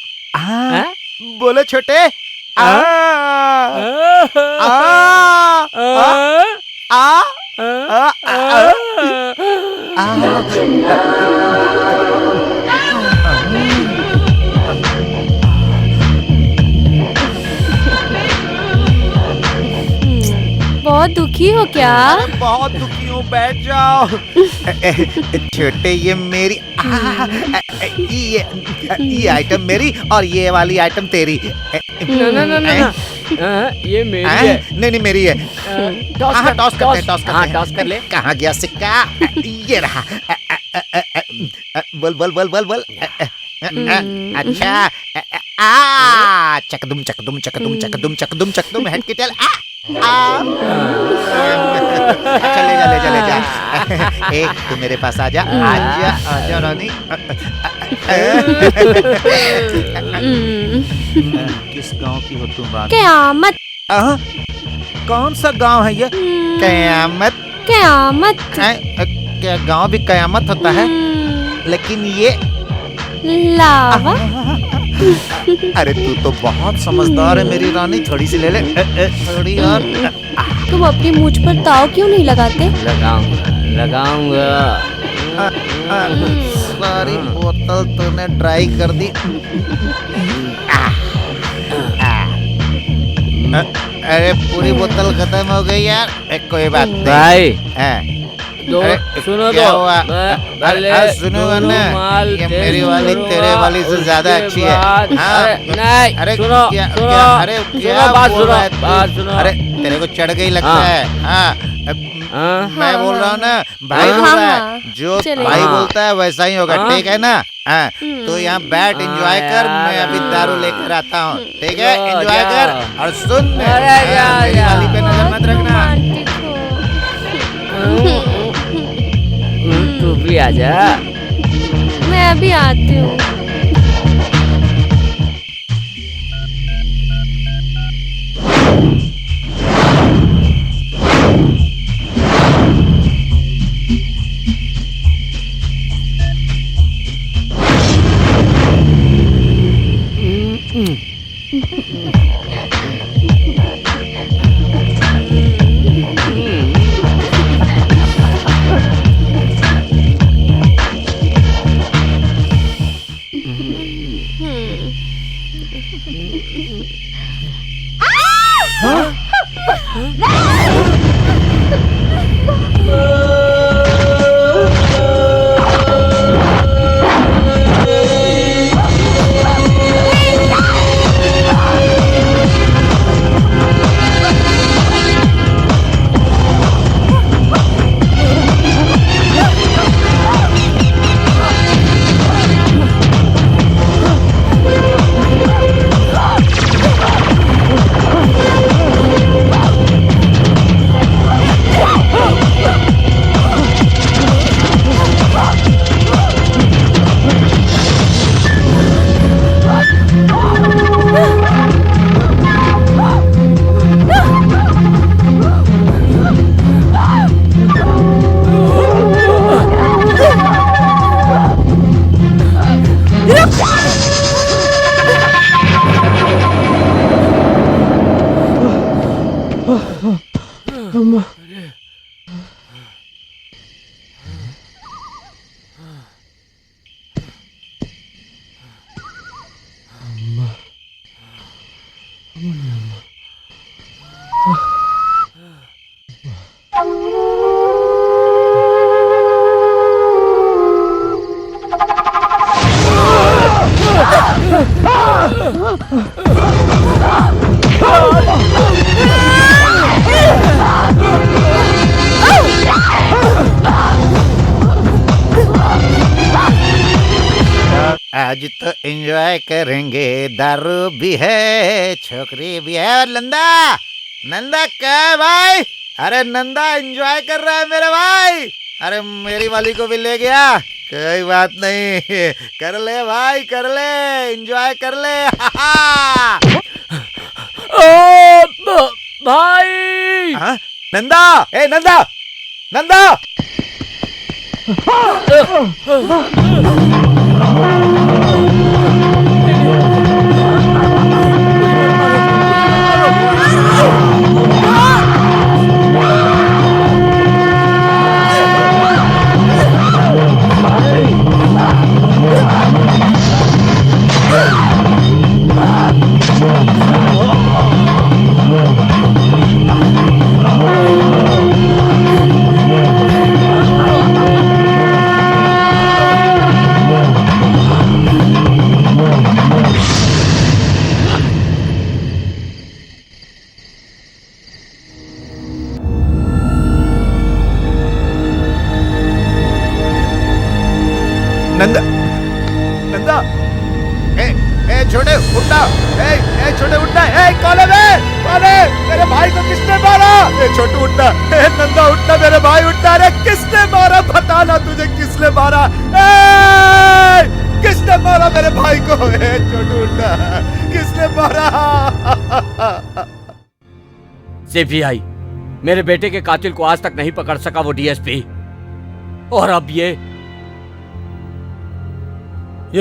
बोले छोटे। बहुत दुखी हो क्या? बहुत दुखी हूँ, बैठ जाओ। छोटे, ये मेरी ये आइटम मेरी और ये वाली आइटम तेरी। ना, ये मेरी है। नहीं मेरी है। टॉस कर ले। कहाँ गया सिक्का? ये रहा। बोल। अच्छा, चकदुम हेड की टेल। ले जा। एक तू मेरे पास आजा रानी। किस गांव की हो तुम रानी? क़यामत। कौन सा गांव है ये? क़यामत। क्या गांव भी कयामत होता है? लेकिन ये लावा। अरे तू तो बहुत समझदार है मेरी रानी, थोड़ी सी ले ले। थोड़ी और। तुम अपनी मूंछ पर ताव क्यों नहीं लगाते? लगाऊंगा। सारी बोतल तूने ट्राई कर दी। अरे पूरी बोतल खत्म हो गई यार। कोई बात नहीं भाई। सुनो क्या हुआ? अरे सुनोगा ना, ये मेरी वाली तेरे वाली से ज्यादा अच्छी है। नहीं, अरे सुनो, क्या सुनो, क्या? अरे क्या बात बोल रहा है बात तू? सुनो। अरे तेरे को चढ़ गई लगता है। मैं बोल रहा हूँ ना, भाई बोल रहा है, जो भाई बोलता है वैसा ही होगा, ठीक है ना? तो यहाँ बैठ, एंजॉय कर, मैं अभी दारू लेकर आता हूँ, ठीक है? एंजॉय कर और सुन, मेरी वाली पे नजर मत रखना। तू भी आजा। मैं अभी आती हूँ। आज तो एंजॉय करेंगे, दारू भी है, छोकरी भी है। और नंदा, नंदा क्या है भाई? अरे नंदा एंजॉय कर रहा है मेरे भाई। अरे मेरी वाली को भी ले गया, कोई बात नहीं, कर ले भाई, कर ले, एंजॉय कर ले। भाई। नंदा, ए नंदा, नंदा। नंदा, नंदा, ए छोटे उठना, ए छोटे उठना, कौन है? कौन है? मेरे भाई को किसने मारा? ए छोटू उठना, नंदा उठना, मेरे भाई उठना। अरे किसने मारा? बताना तुझे किसने मारा? किसने मारा मेरे भाई को? छोटू उठना, किसने मारा? सीबीआई मेरे बेटे के कातिल को आज तक नहीं पकड़ सका, वो डीएसपी। और अब ये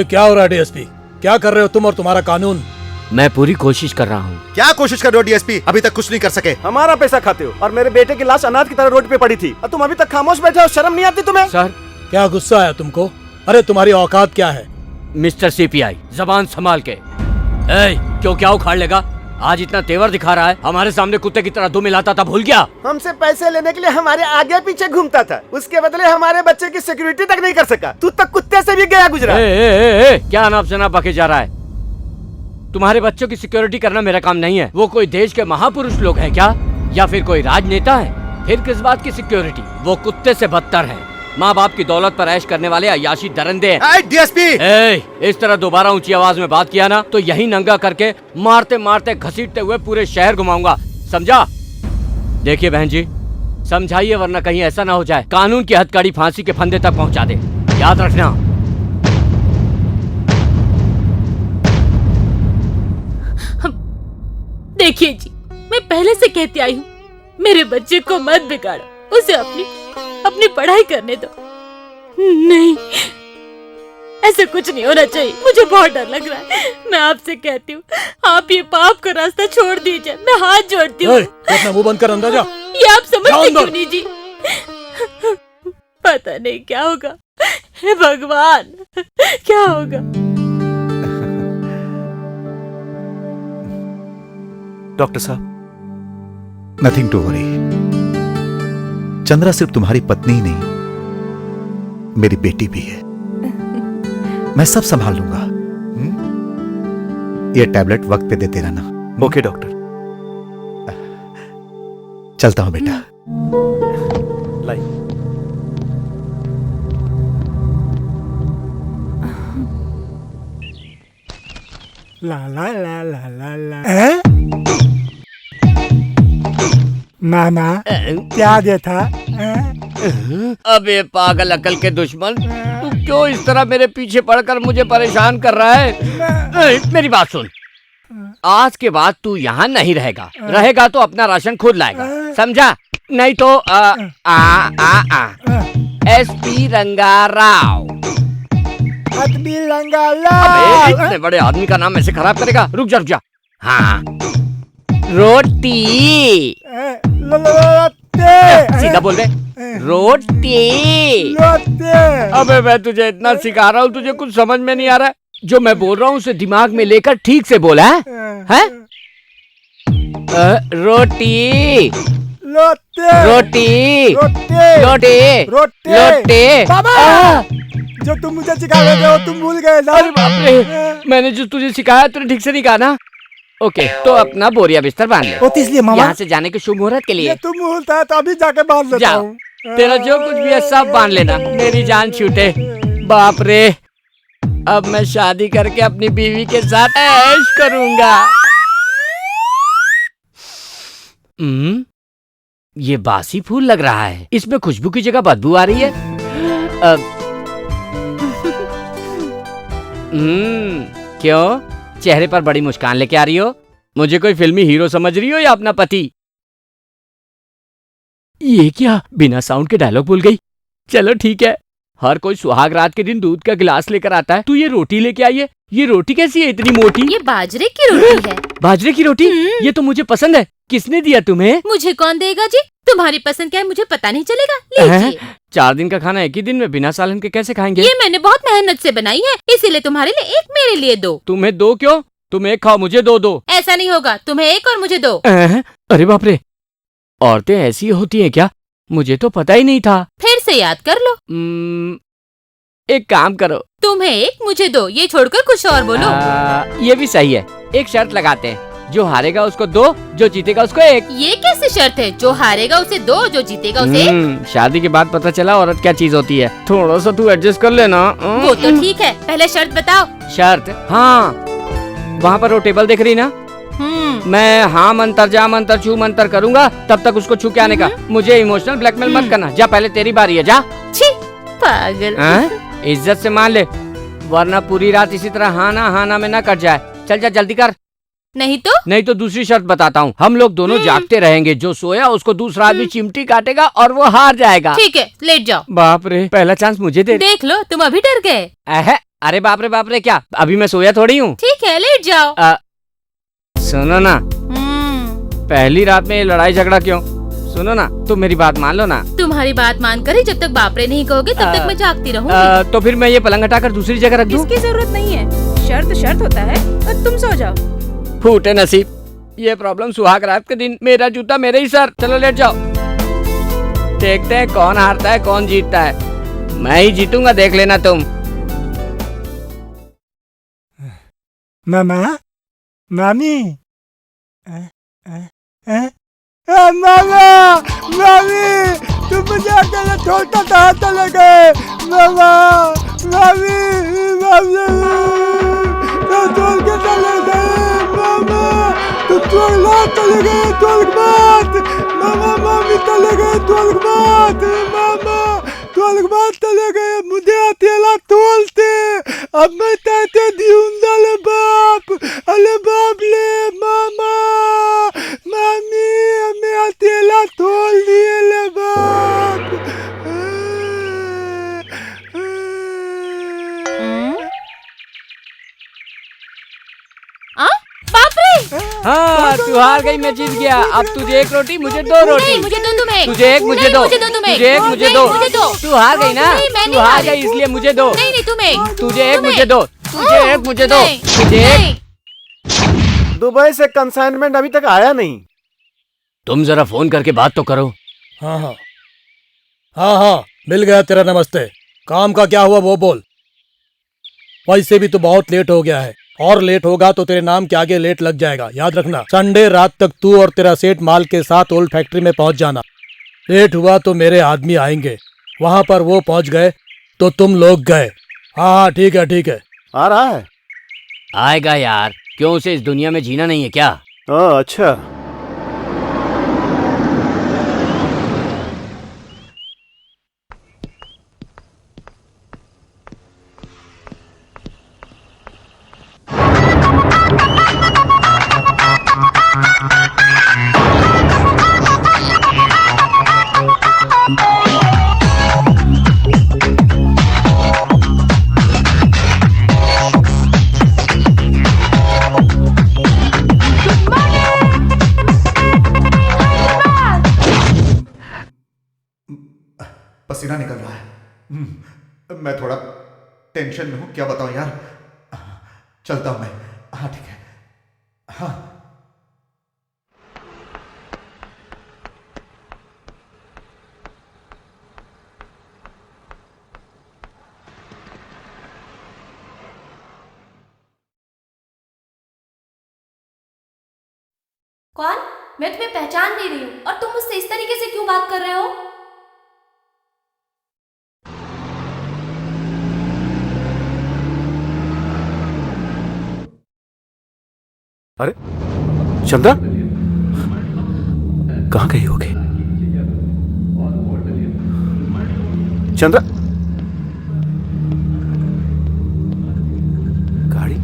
क्या हो रहा है डीएसपी? क्या कर रहे हो तुम और तुम्हारा कानून? मैं पूरी कोशिश कर रहा हूँ। क्या कोशिश कर रहे हो डीएसपी? अभी तक कुछ नहीं कर सके। हमारा पैसा खाते हो और मेरे बेटे की लाश अनाथ की तरह रोड पे पड़ी थी और तुम अभी तक खामोश बैठे हो। शर्म नहीं आती तुम्हें? सर, क्या गुस्सा आया तुमको? अरे तुम्हारी औकात क्या है? मिस्टर सीपीआई, जबान संभाल के। क्यों क्या उखाड़ लेगा? आज इतना तेवर दिखा रहा है, हमारे सामने कुत्ते की तरह दो मिलाता था, भूल गया? हमसे पैसे लेने के लिए हमारे आगे पीछे घूमता था, उसके बदले हमारे बच्चे की सिक्योरिटी तक नहीं कर सका। तू तक कुत्ते से भी गया गुजरा। क्या अनाप शनाप बके जा रहा है? तुम्हारे बच्चों की सिक्योरिटी करना मेरा काम नहीं है। वो कोई देश के महापुरुष लोग हैं क्या, या फिर कोई राजनेता है? फिर किस बात की सिक्योरिटी? वो कुत्ते से बदतर है। माँ बाप की दौलत पर ऐश करने वाले अयाशी दरंदे हैं। डीएसपी, इस तरह दोबारा ऊंची आवाज में बात किया ना तो यही नंगा करके मारते मारते घसीटते हुए पूरे शहर घुमाऊंगा, समझा? देखिए बहन जी, समझाइए वरना कहीं ऐसा ना हो जाए कानून की हथकड़ी फांसी के फंदे तक पहुंचा दे। याद रखना। देखिए जी, मैं पहले से कहती आई हूँ, मेरे बच्चे को मत बिगाड़ो, उसे अपनी पढ़ाई करने दो। नहीं, ऐसा कुछ नहीं होना चाहिए। मुझे बहुत डर लग रहा है। मैं आपसे कहती हूँ, आप ये पाप का रास्ता छोड़ दीजिए। मैं हाथ जोड़ती हूँ। अपना मुंह बंद कर, अंदर जा। ये आप समझते क्यों नहीं जी? पता नहीं क्या होगा। हे भगवान, क्या होगा? डॉक्टर साहब, नथिंग टू वरी। चंद्रा सिर्फ तुम्हारी पत्नी ही नहीं, मेरी बेटी भी है। मैं सब संभाल लूंगा। ये टैबलेट वक्त पे देते रहना। Okay doctor. चलता हूं बेटा। लाई। ला ला ला ला ला ला। मामा क्या देखा? अबे पागल अकल के दुश्मन, तू क्यों इस तरह मेरे पीछे पड़कर मुझे परेशान कर रहा है? मेरी बात सुन, आज के बाद तू यहाँ नहीं रहेगा। रहेगा तो अपना राशन खुद लाएगा, समझा? नहीं तो एसपी रंगाराव। अबे इतने बड़े आदमी का नाम ऐसे खराब करेगा? रुक जा। हाँ, रोटी। सीधा बोल बे। रोटी। अबे मैं तुझे इतना सिखा रहा हूँ, तुझे कुछ समझ में नहीं आ रहा है? जो मैं बोल रहा हूँ उसे दिमाग में लेकर ठीक से बोला है? रोटी। रोटी। रोटी। रोटी। जो तुम मुझे सिखा रहे थे वो तुम भूल गए ना? अरे बाप रे, मैंने जो तुझे सिखाया तूने ठीक से नहीं कहा ना? ओके, तो अपना बोरिया बिस्तर बांध ले। इसलिए मामा, यहाँ से जाने के शुभ मुहूर्त के लिए। तुम मुहूर्त है तो अभी जाके बांध लेता जाओ, हूँ। तेरा जो कुछ भी है सब बांध लेना, मेरी जान छूटे। बाप रे, अब मैं शादी करके अपनी बीवी के साथ ऐश करूंगा। ये बासी फूल लग रहा है, इसमें खुशबू की जगह बदबू आ रही है। क्यों चेहरे पर बड़ी मुस्कान लेके आ रही हो? मुझे कोई फिल्मी हीरो समझ रही हो या अपना पति? ये क्या बिना साउंड के डायलॉग बोल गई? चलो ठीक है, हर कोई सुहाग रात के दिन दूध का गिलास लेकर आता है, तू ये रोटी लेके आई है। ये रोटी कैसी है इतनी मोटी? ये बाजरे की रोटी है। बाजरे की रोटी? ये तो मुझे पसंद है। किसने दिया तुम्हें? मुझे कौन देगा जी? तुम्हारी पसंद क्या है मुझे पता नहीं चलेगा? लीजिए। 4 दिन का खाना एक ही दिन में बिना सालन के कैसे खाएंगे? ये मैंने बहुत मेहनत से बनाई है, इसीलिए तुम्हारे लिए एक, मेरे लिए 2। तुम्हें 2 क्यों? तुम एक खाओ, मुझे 2 दो। ऐसा नहीं होगा, तुम्हें 1 और मुझे 2। अरे बाप रे, औरतें ऐसी होती हैं क्या? मुझे तो पता ही नहीं था। फिर से याद कर लो। एक काम करो, तुम्हें 1 मुझे 2, ये छोड़कर कुछ और बोलो। ये भी सही है, एक शर्त लगाते हैं, जो हारेगा उसको 2, जो जीतेगा उसको 1। ये कैसे शर्त है? जो हारेगा उसे 2, जो जीतेगा उसे 1। शादी के बाद पता चला औरत क्या चीज होती है। थोड़ा सा तू एडजस्ट कर लेना। वो तो ठीक है, पहले शर्त बताओ। शर्त? हाँ, वहाँ पर वो टेबल देख रही ना? मैं हाँ मंतर जा मंतर छू मंतर करूंगा, तब तक उसको छू के आने का। मुझे इमोशनल ब्लैकमेल मत करना। जा, पहले तेरी बारी है, जा। छी, पागल। इज्जत से मान ले, वरना पूरी रात इसी तरह हाँ ना में ना कट जाए। चल जा, जल्दी कर। नहीं तो? नहीं तो दूसरी शर्त बताता हूँ, हम लोग दोनों जागते रहेंगे, जो सोया उसको दूसरा आदमी चिमटी काटेगा और वो हार जाएगा। ठीक है, लेट जाओ। बाप रे, पहला चांस मुझे दे। देख लो, तुम अभी डर गए। अरे बाप रे क्या, अभी मैं सोया थोड़ी हूँ। ठीक है, लेट जाओ। सुनो ना, पहली रात में ये लड़ाई झगड़ा क्यों? सुनो ना, तुम मेरी बात मान लो ना। तुम्हारी बात मानकर ही जब तक बाप रे नहीं कहोगे तब तक मैं जागती रहूंगी। तो फिर मैं ये पलंग हटाकर दूसरी जगह रख दूं? इसकी जरूरत नहीं है, शर्त होता है और तुम सो जाओ। फूटे नसीब, ये प्रॉब्लम सुहाग रात के दिन, मेरा जूता मेरे ही सर। चलो लेट जाओ, देखते हैं कौन हारता है कौन जीतता है। मैं ही जीतूंगा, देख लेना तुम। मामा, मामी, मामा, मामी, तुम मुझे अकेले छोड़कर कहाँ चले गए? मामा, मामी, मामी, तुम छोड़ के चले गए। मामा, तुम चले गए स्वर्गवास। मामा, मामी चले गए स्वर्गवास। मामा, स्वर्गवास चले गए, मुझे अकेला छोड़ते। अब मैं कहते जीऊंगा। अरे बाप ले मामा, मामी, हमें अकेला छोड़ दिए ले बाप। बाप रे! हाँ, तू हार गई, मैं जीत गया। अब तुझे 1 रोटी, मुझे 2 रोटी। नहीं, मुझे दो, तुम्हें। तुझे 1, मुझे 2। तुझे 1, मुझे 2। तू हार गई ना? तू हार गई इसलिए मुझे 2। नहीं, तुम्हें। तुझे 1, मुझे 2। तुझे 1, मुझे 2। तुझे 1। दुबई से कंसाइनमेंट अभी तक आया नहीं। तुम जरा फोन करके बात तो करो। हाँ, मिल गया तेरा नमस्ते। काम का क्या हुआ वो बोल। वैसे भी तो बहुत लेट हो गया है, और लेट होगा तो तेरे नाम के आगे लेट लग जाएगा, याद रखना। संडे रात तक तू और तेरा सेठ माल के साथ ओल्ड फैक्ट्री में पहुंच जाना। लेट हुआ तो मेरे आदमी आएंगे, वहां पर वो पहुंच गए तो तुम लोग गए। हाँ, ठीक है। आ रहा है? आएगा यार, क्यों उसे इस दुनिया में जीना नहीं है क्या? अच्छा। पसीना निकल रहा है। मैं थोड़ा टेंशन में हूँ, क्या बताऊँ यार। चलता हूँ मैं। हाँ ठीक है। हाँ कौन? मैं तुम्हें पहचान नहीं रही हूँ और तुम मुझसे इस तरीके से क्यों बात कर रहे हो? अरे चंद्रा, कहाँ गई होगी? चंद्रा, गाड़ी?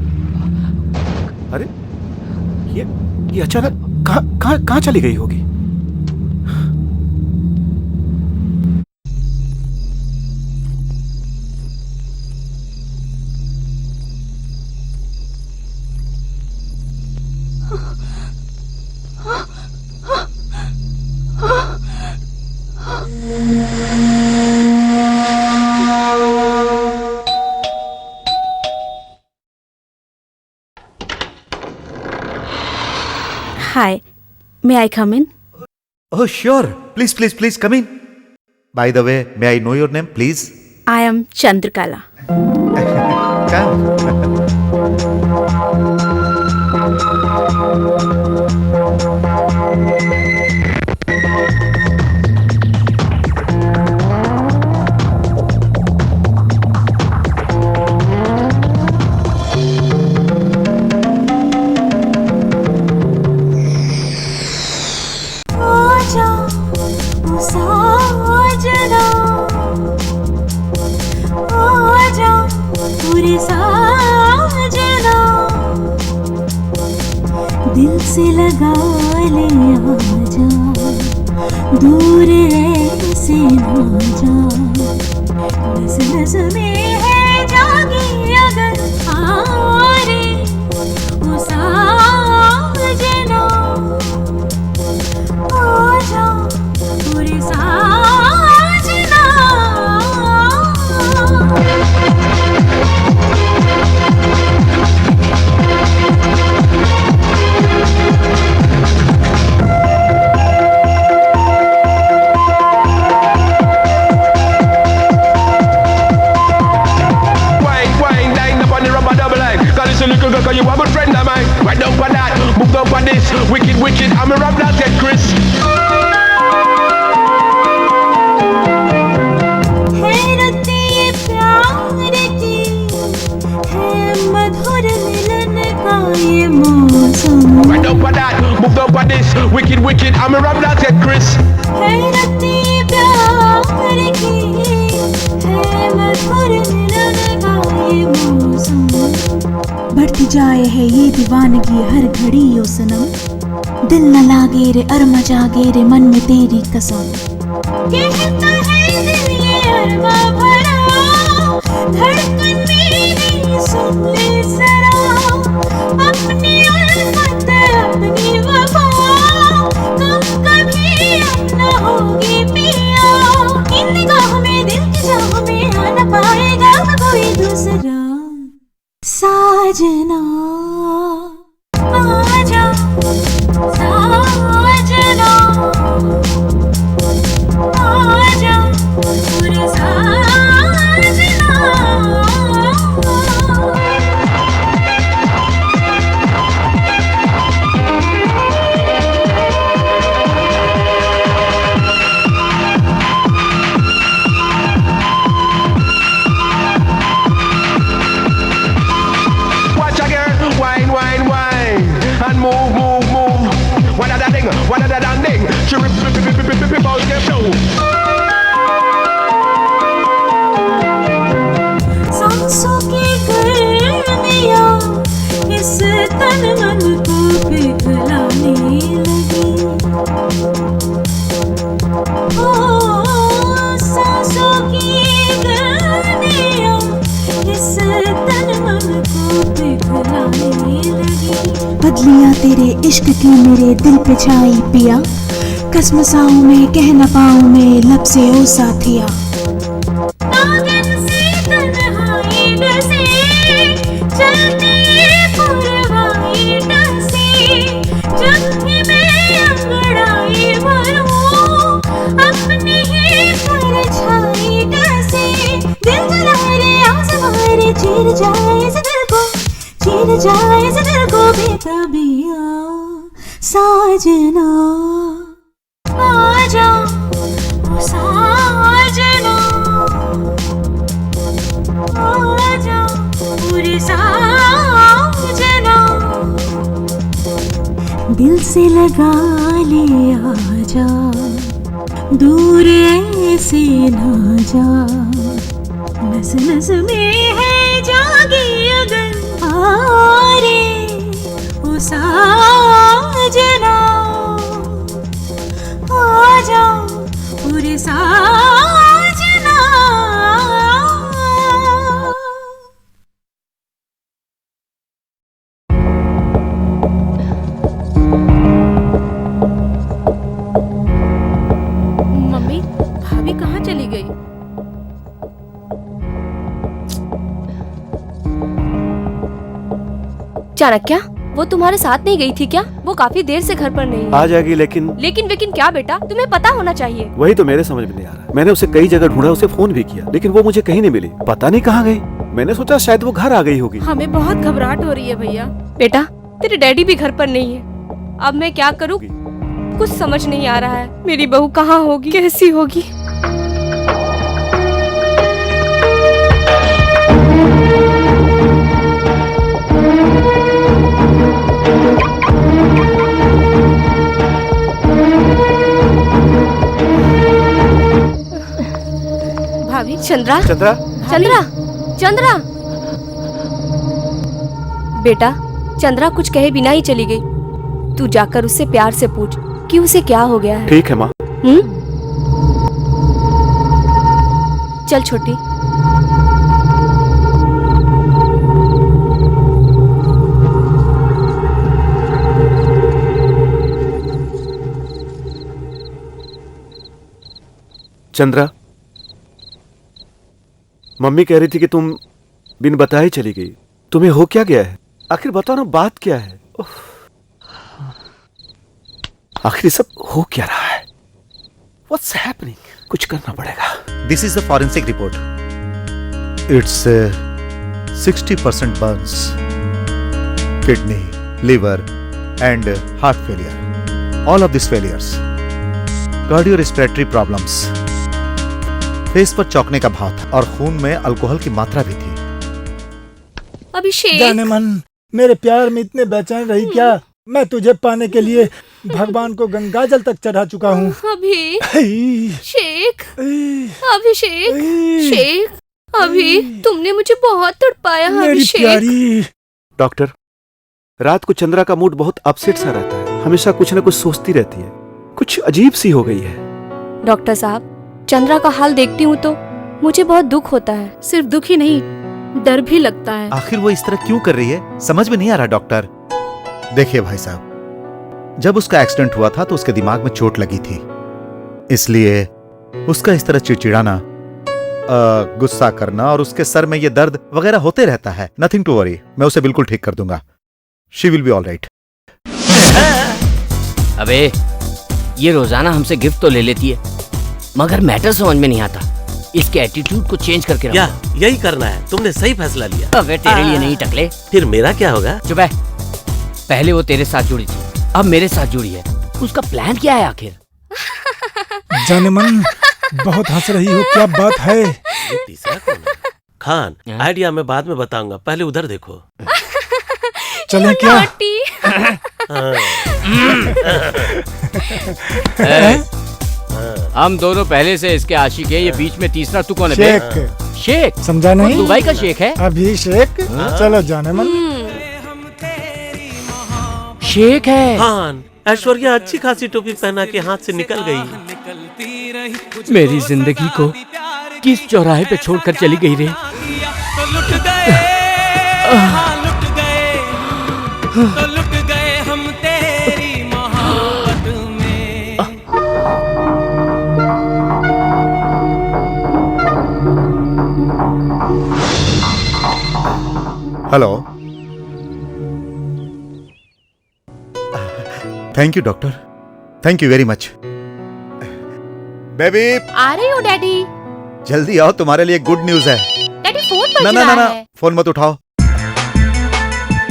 अरे ये अचानक कहाँ चली गई होगी? Hi, may I come in? Oh, sure. Please come in. By the way, may I know your name, please? I am Chandrakala. दिल से लगा ले आजा, दूर ऐसे ना जा, नस नस में है जागी अगर हारे वो साजना, आजा पूरे साजना। Little girl, 'cause you are a friend of mine. Right down for that, move down for this. Wicked, wicked, I'm a rap that get Chris. हैरत ये प्यार की है, मधुर मिलन का ये मौसम। Right down for that, move down for this. Wicked, wicked, I'm a rap that get Chris. हैरत ये प्यार की है, मधुर मिलन का ये मौसम। बढ़ती जाए है ये दीवानगी हर घड़ी ओ सनम, दिल न लागे रे अरमा जागे रे मन में तेरी कसम। कहता है दिल ये अरमा भरा, धड़कन मेरी सुन ले जरा, अपनी उल्फत अपनी वफा तुम कभी अपना होगी पिया। इन निगाहों में दिल की चाह में आ न पाएगा कोई दूसरा, साजना आजा साजना, आजा पूरे साजना। One of the ding, she rip out the flow. सांसों की गर्मियाँ इस तन मन को पिघलाने लगी, ओ सांसों की गर्मियाँ इस तन मन को पिघलाने लगी। बदलियाँ तेरे इश्क की मेरे दिल पे छाई पिया, कसमसाऊं मैं कह न पाऊं मैं लब से ओ साथिया। नागिन सी तन्हाई डसे, चलती पुरवाई डसे, जब भी मैं अंगड़ाई भरूं अपनी ही परछाई डसे। दिल जला रे आसमां रे चीर जाए इस दिल को, चीर जाए इस दिल को बेताबिया। साजना आजा ओ साजना, आजा पूरी साजना, दिल से लगा ले आजा, दूर ऐसे ना जा, नस नस में है जागी अगर हारे ओ साजना, आजा पूरे साजना। मम्मी, भाभी कहाँ चली गई? चाणक्य, वो तुम्हारे साथ नहीं गई थी क्या? वो काफी देर से घर पर नहीं है। आ जाएगी लेकिन लेकिन क्या बेटा, तुम्हें पता होना चाहिए। वही तो मेरे समझ में नहीं आ रहा। मैंने उसे कई जगह ढूंढा, उसे फोन भी किया, लेकिन वो मुझे कहीं नहीं मिली। पता नहीं कहाँ गई। मैंने सोचा शायद वो घर आ गई होगी। हमें बहुत घबराहट हो रही है भैया। बेटा, तेरे डैडी भी घर पर नहीं है। अब मैं क्या करूँ? कुछ समझ नहीं आ रहा है। मेरी बहू कहाँ होगी, कैसी होगी? भाभी, चंद्रा चंद्रा चंद्रा चंद्रा बेटा, चंद्रा कुछ कहे बिना ही चली गई। तू जाकर उससे प्यार से पूछ कि उसे क्या हो गया है। ठीक है माँ। चल छोटी। चंद्रा, मम्मी कह रही थी कि तुम बिन बताए चली गई। तुम्हें हो क्या गया है? आखिर बताओ ना, बात क्या है? आखिर सब हो क्या रहा है? What's happening? कुछ करना पड़ेगा। This is the forensic report. It's 60% burns, kidney, liver, and heart failure. All of these failures. Cardiorespiratory problems. Face पर चौंकने का भाव था और खून में अल्कोहल की मात्रा भी थी। अभिषेक, जाने मन, मेरे प्यार में इतने बेचैन रही क्या? मैं तुझे पाने के लिए भगवान को गंगा जल तक चढ़ा चुका हूँ। अभिषेक, अभी तुमने मुझे बहुत तड़पाया अभिषेक। डॉक्टर, रात को चंद्रा का मूड बहुत अपसेट सा रहता है। हमेशा कुछ न कुछ सोचती रहती है। कुछ अजीब सी हो गई है। डॉक्टर साहब, चंद्रा का हाल देखती हूँ तो मुझे बहुत दुख होता है। सिर्फ दुख ही नहीं, डर भी लगता है। आखिर वो इस तरह क्यों कर रही है, समझ में नहीं आ रहा डॉक्टर। देखिए भाई साहब, जब उसका एक्सीडेंट हुआ था तो उसके दिमाग में चोट लगी थी, इसलिए उसका इस तरह चिड़चिड़ाना, गुस्सा करना और उसके सर में ये दर्द वगैरह होते रहता है। नथिंग टू वरी, मैं उसे बिल्कुल ठीक कर दूंगा। She will be all right. अबे ये रोजाना हमसे गिफ्ट तो ले लेती है, मगर मैटर समझ में नहीं आता। इसके एटीट्यूड को चेंज करके रखो। यही करना है। तुमने सही फैसला लिया। अबे तेरे लिए नहीं टकले। फिर मेरा क्या होगा? चुप है। पहले वो तेरे साथ जुड़ी थी, अब मेरे साथ जुड़ी है। उसका प्लान क्या है आखिर? जाने मन, बहुत हंस रही हो, क्या बात है? ये तीसरा कौन है? खान, आइडिया मैं बाद में बताऊंगा, पहले उधर देखो। चलें क्या? हम दोनों पहले से इसके आशिक है। ये बीच में तीसरा तू कौन है? शेख। शेख समझा नहीं? दुबई का शेख है। अभिषेक, चलो जाने मन। शेख है। खान, ऐश्वर्या अच्छी खासी टोपी पहना के हाथ से निकल गई। मेरी जिंदगी को किस चौराहे पे छोड़कर चली गई रे? तो लुट गए हम तेरी मोहब्बत में। Hello, thank you doctor, thank you very much. Baby, आ रही हो डैडी। जल्दी आओ, तुम्हारे लिए गुड न्यूज है। डैडी फोन बज ना रहा है। फोन मत उठाओ।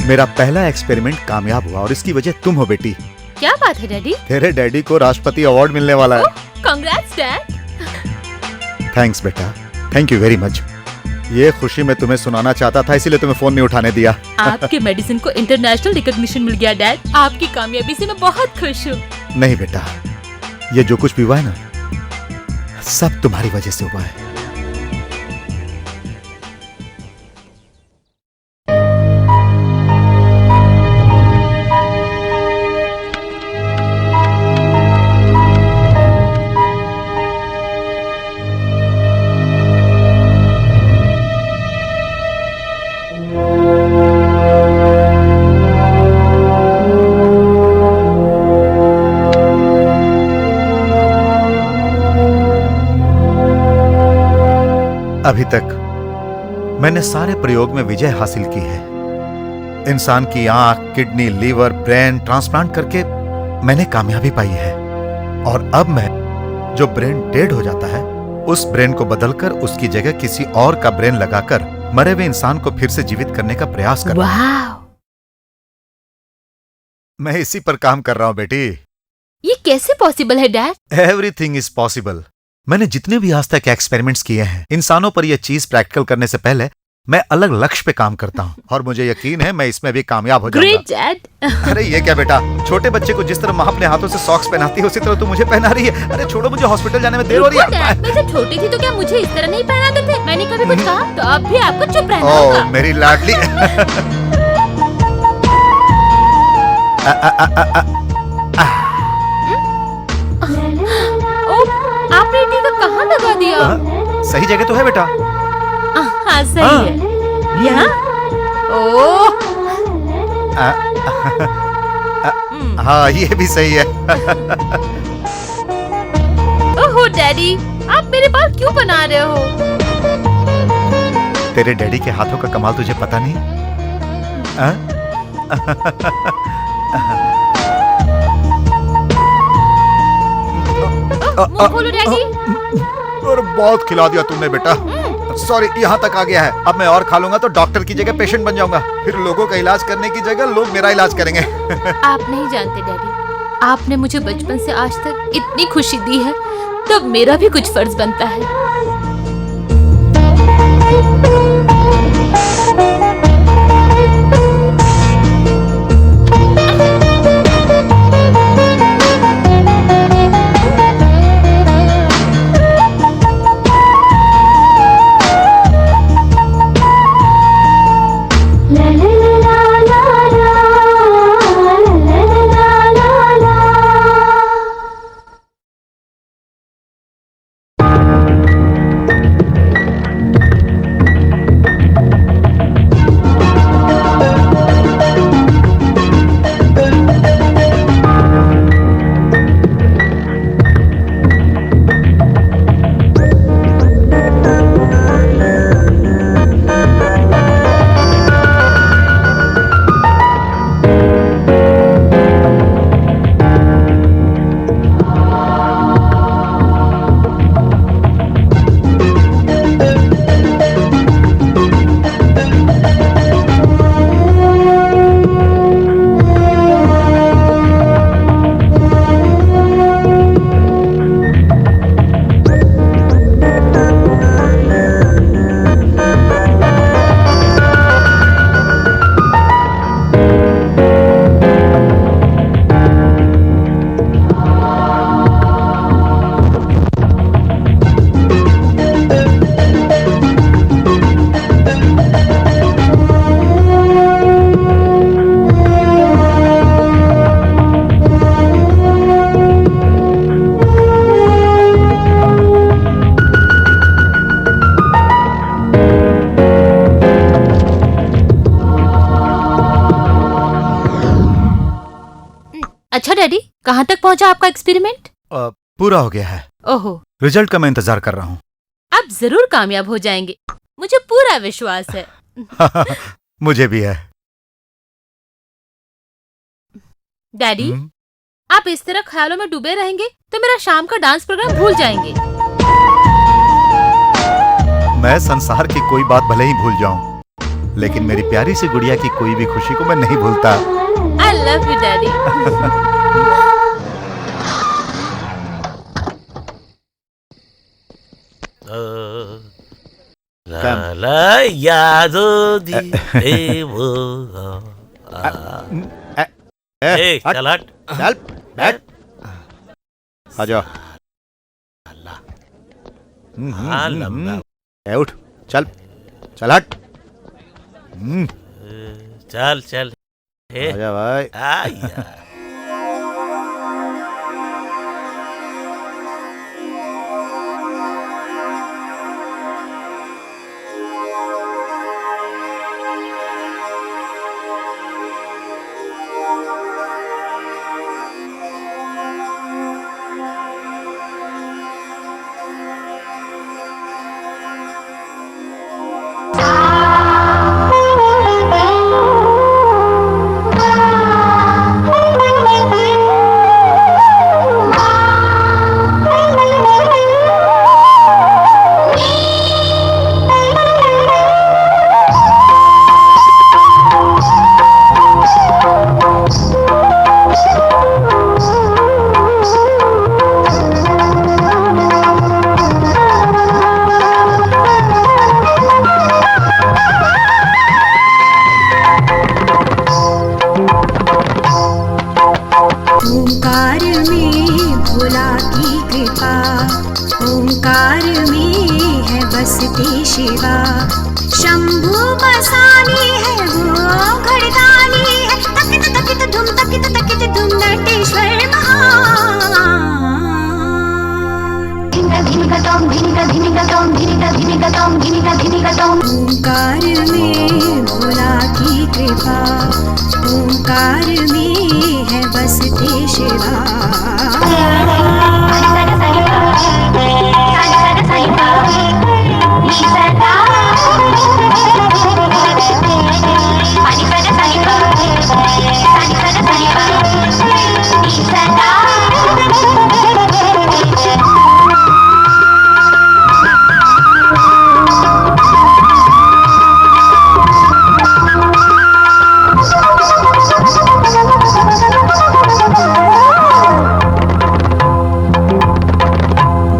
मेरा पहला एक्सपेरिमेंट कामयाब हुआ और इसकी वजह तुम हो बेटी। क्या बात है डैडी? तेरे डैडी को राष्ट्रपति अवार्ड मिलने वाला है। Congrats dad. थैंक्स बेटा, थैंक यू वेरी मच। ये खुशी मैं तुम्हें सुनाना चाहता था, इसीलिए तुम्हें फोन नहीं उठाने दिया। आपके मेडिसिन को इंटरनेशनल रिकॉग्निशन मिल गया डैड। आपकी कामयाबी से मैं बहुत खुश हूँ। नहीं बेटा, ये जो कुछ भी हुआ है ना, सब तुम्हारी वजह से हुआ है। अभी तक मैंने सारे प्रयोग में विजय हासिल की है। इंसान की आंख, किडनी, लीवर, ब्रेन ट्रांसप्लांट करके मैंने कामयाबी पाई है। और अब मैं, जो ब्रेन डेड हो जाता है, उस ब्रेन को बदलकर उसकी जगह किसी और का ब्रेन लगाकर मरे हुए इंसान को फिर से जीवित करने का प्रयास कर रहा हूं। मैं इसी पर काम कर रहा हूं बेटी। ये कैसे पॉसिबल है डैड? Everything is possible. मैंने जितने भी आज तक एक्सपेरिमेंट्स किए हैं, इंसानों पर यह चीज प्रैक्टिकल करने से पहले मैं अलग लक्ष्य पे काम करता हूँ और मुझे यकीन है मैं इसमें भी कामयाब हो जाऊंगा। Great dad. अरे ये क्या बेटा, छोटे बच्चे को जिस तरह माँ अपने हाथों से सॉक्स पहनाती है, उसी तरह तू मुझे पहना रही है। अरे छोड़ो, मुझे हॉस्पिटल जाने में देर हो रही है। मैं जब छोटी थी तो क्या मुझे इस तरह नहीं पहनाते थे? मैंने कभी कुछ कहा? तो अब भी आपको चुप रहना होगा। मेरी लाडली। ओ, आपने टीका कहाँ लगा दिया? सही जगह तो है बेटा। हाँ सही है। यहाँ? ओह, हाँ ये भी सही है। ओहो डैडी, आप मेरे बाल क्यों बना रहे हो? तेरे डैडी के हाथों का कमाल तुझे पता नहीं? मुंह खोलो डैडी। और बहुत खिला दिया तुमने बेटा। सॉरी, यहाँ तक आ गया है। अब मैं और खा लूंगा तो डॉक्टर की जगह पेशेंट बन जाऊंगा। फिर लोगों का इलाज करने की जगह लोग मेरा इलाज करेंगे। आप नहीं जानते डैडी, आपने मुझे बचपन से आज तक इतनी खुशी दी है, तब मेरा भी कुछ फर्ज बनता है। अच्छा डैडी, कहाँ तक पहुँचा आपका एक्सपेरिमेंट? पूरा हो गया है। ओहो, रिजल्ट का मैं इंतजार कर रहा हूँ। आप जरूर कामयाब हो जाएंगे, मुझे पूरा विश्वास है। मुझे भी है। डैडी, आप इस तरह ख्यालों में डूबे रहेंगे तो मेरा शाम का डांस प्रोग्राम भूल जाएंगे। मैं संसार की कोई बात भले ही भूल जाऊं, लेकिन मेरी प्यारी सी गुड़िया की कोई भी खुशी को मैं नहीं भूलता। I love you, Daddy. ला यादो दी वो चल हट, चल बैठ, आ जाओ। उठ, चल चल हट। चल चल आजा भाई। आया। ओंकार में भोला की कृपा, ओंकार में है बसती शिवा। शंभु बसानी है वो घड़दानी है, तकित तकित धुम तकित ओंकार में भोला की कृपा, ओंकार में है बसती शिवा।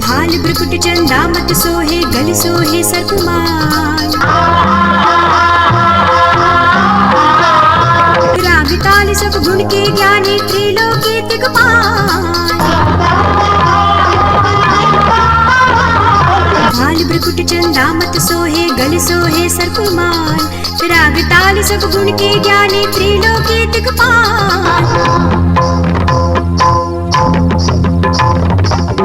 भाल ब्रकुट चंदामत सोहे गल सोहे सर्पमान, राग ताल सब गुण के ज्ञानी त्रिलोकी दिगपाल। भाल ब्रकुट चंदामत सोहे गल सोहे सर्पमान, राग ताल सब गुण के ज्ञानी त्रिलोकी दिगपाल।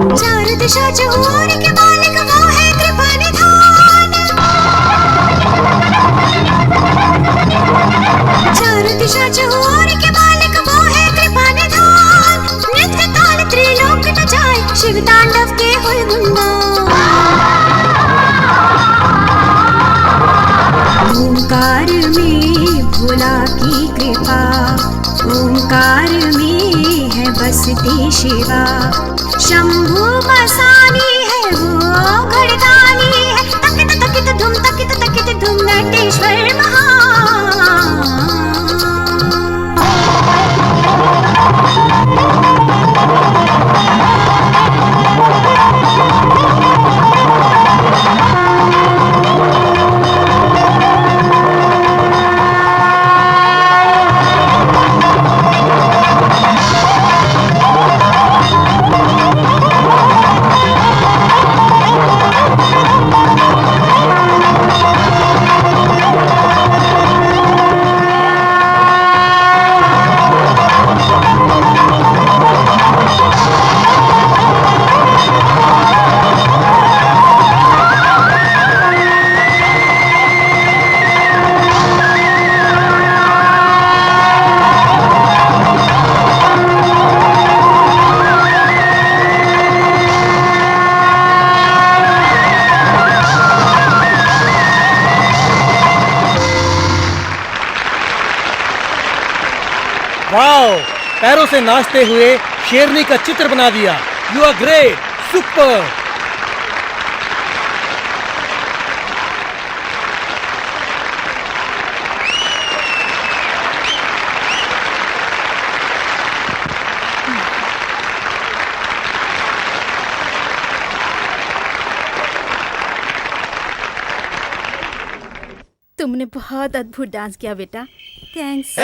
चार दिशा चहुर के मालिक वो है कृपा निधान, चार दिशा चहुर के मालिक वो है कृपा निधान। नृत्य ताल त्रिलोक नचाए शिव तांडव के हुए गुणगान। ओंकार में भोला की कृपा, ओंकार में है बसती शिवा। शंभु मसानी है वो घड़दानी है, तकित तकित धुम तकित तकित धुम नटेश्वर महान। वाओ, पैरों से नाचते हुए शेरनी का चित्र बना दिया। You are great, super. तुमने बहुत अद्भुत डांस किया बेटा, थैंक्स।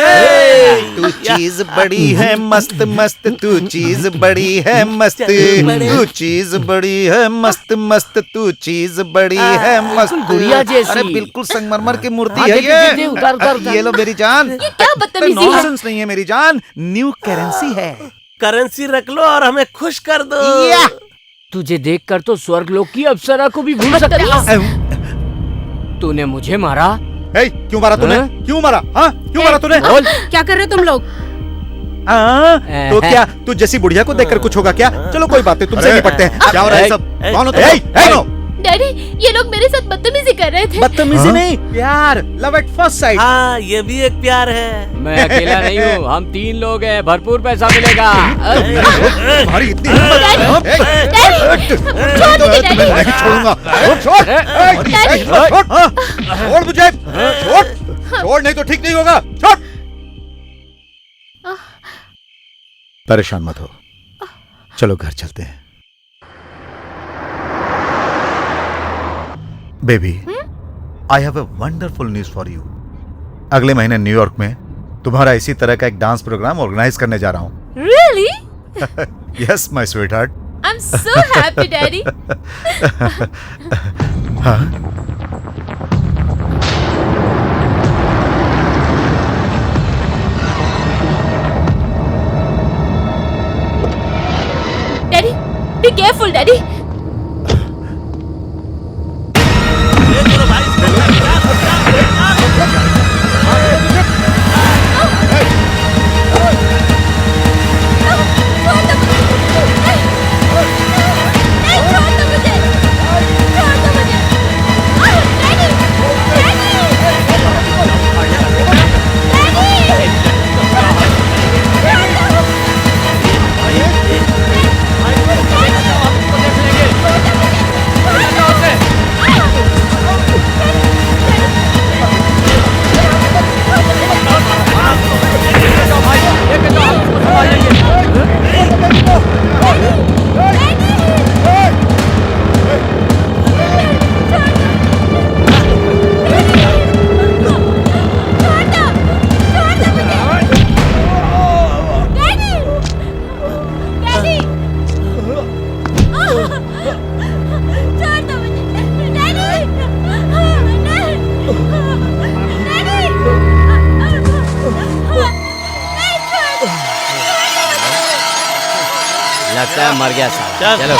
तू चीज बड़ी है मस्त मस्त, तू चीज बड़ी है मस्त, तू चीज बड़ी है मस्त मस्त, तू चीज बड़ी है मस्त। गुड़िया जैसी। अरे बिल्कुल संगमरमर की मूर्ति हाँ, है दे, ये। दे, दे, उतार, उतार, उतार। ये लो मेरी जान। ये क्या बदतमीजी है? नॉनसेंस नहीं है मेरी जान, न्यू करेंसी है। करेंसी रख लो और हमें खुश कर दो। तुझे देखकर तो स्वर्गलोक की अप्सरा को भी भूल सकता। तूने मुझे मारा? क्यों मारा तूने? क्यों मारा? हाँ, क्यों मारा तूने? क्या कर रहे हो तुम लोग? तो क्या तू जैसी बुढ़िया को देखकर कुछ होगा क्या? चलो कोई बात नहीं, तुमसे निपटते हैं। क्या हो रहा है सब? कौन हो तुम? डैडी, ये लोग मेरे साथ बदतमीजी कर रहे थे। बदतमीजी नहीं, प्यार, लव एट फर्स्ट साइट। हाँ, ये भी एक प्यार है। मैं अकेला नहीं हूँ, हम 3 लोग हैं, भरपूर पैसा मिलेगा। तुम्हारी इतनी हिम्मत? छोड़ मुझे, छोड़ नहीं तो ठीक नहीं होगा। छोड़। परेशान मत हो, चलो घर चलते हैं। Baby, I have a wonderful news for you. अगले महीने न्यूयॉर्क में तुम्हारा इसी तरह का एक डांस प्रोग्राम ऑर्गेनाइज करने जा रहा हूँ। Really? Yes my sweetheart. I'm so happy, Daddy. हाँ? Daddy, be careful, Daddy. लगता है मर गया साला। चल। चलो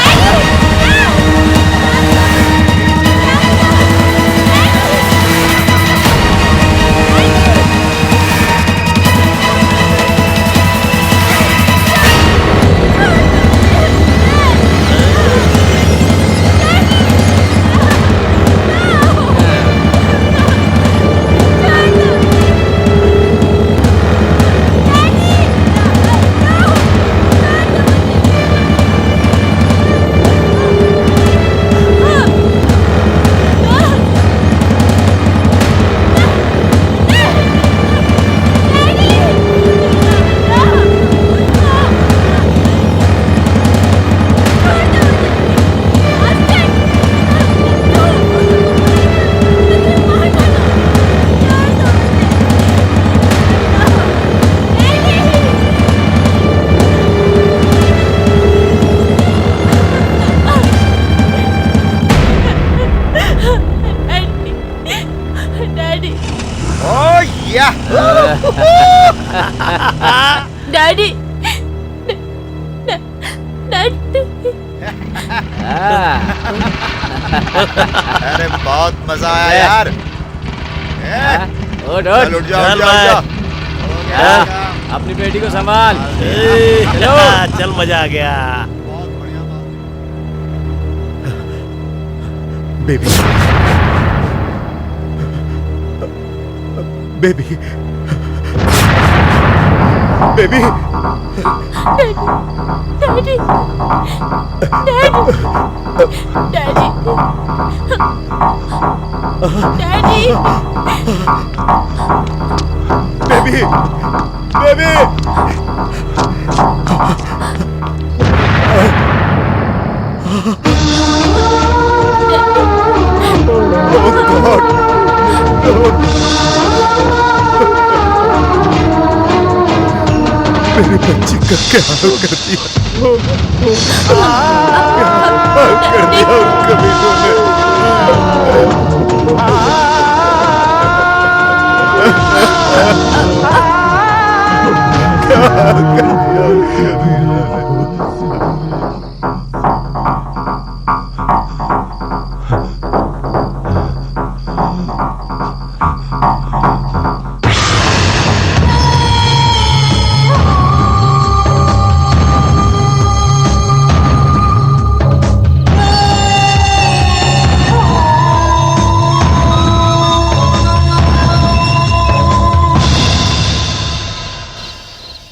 डैडी डैडी अरे बहुत मजा आया यार। उठ चल, उठ जाओ, चल जाओ, भाई। जाओ। अपनी बेटी को संभाल। चल मजा आ गया। Baby baby baby daddy daddy daddy baby baby मेरे बच्चे का क्या हाल कर दिया, क्या हाल कर दिया उन कमीनों ने। क्या हाल कर दिया उन कमीनों ने।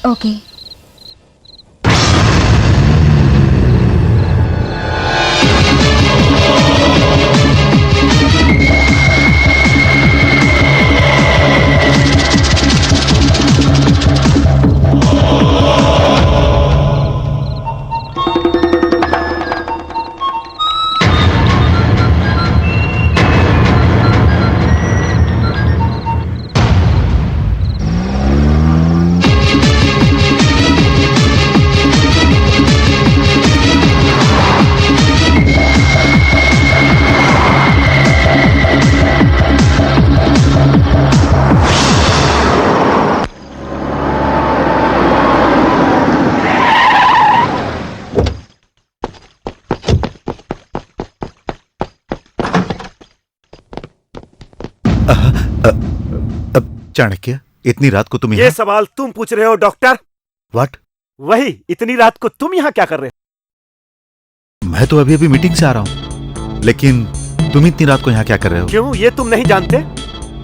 ओके चाणक्य, इतनी रात को तुम ये यहाँ? सवाल तुम पूछ रहे हो डॉक्टर? व्हाट? वही, इतनी रात को तुम यहाँ क्या कर रहे हो? मैं तो अभी अभी मीटिंग से आ रहा हूँ, लेकिन तुम इतनी रात को यहाँ क्या कर रहे हो? क्यों, ये तुम नहीं जानते?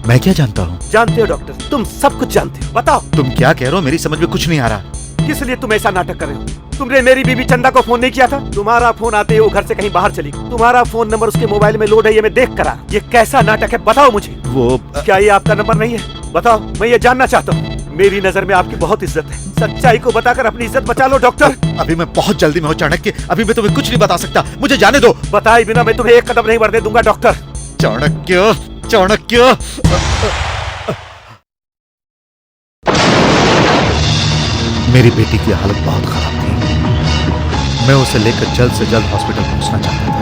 मैं क्या जानता हूँ? जानते हो डॉक्टर, तुम सब कुछ जानते हो। बताओ तुम क्या कह रहे हो, मेरी समझ में कुछ नहीं आ रहा। किस लिए तुम ऐसा नाटक कर रहे हो? तुमने मेरी बीबी चंदा को फोन नहीं किया था? तुम्हारा फोन आते ही वो घर से कहीं बाहर चली गई। तुम्हारा फोन नंबर उसके मोबाइल में लोड है, ये मैं देख कर आया। ये कैसा नाटक है, बताओ मुझे। वो क्या ये आपका नंबर नहीं है? बताओ, मैं ये जानना चाहता हूँ। मेरी नजर में आपकी बहुत इज्जत है, सच्चाई को बताकर अपनी इज्जत बचा लो डॉक्टर। अभी मैं बहुत जल्दी में हूँ चाणक्य, अभी मैं तुम्हें कुछ नहीं बता सकता, मुझे जाने दो। बताए बिना मैं तुम्हें एक कदम नहीं बढ़ने दूंगा डॉक्टर। चाणक्य, चाणक्य। मेरी बेटी की हालत बहुत खराब थी, मैं उसे लेकर जल्द से जल्द हॉस्पिटल पहुंचना चाहता था।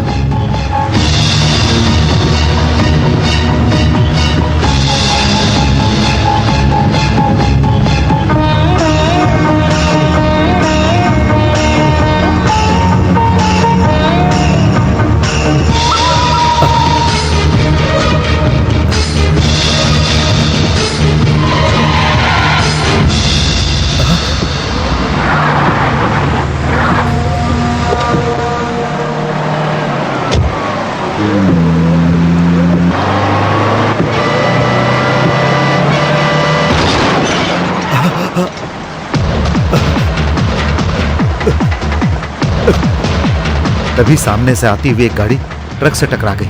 तभी सामने से आती हुई एक गाड़ी ट्रक से टकरा गई।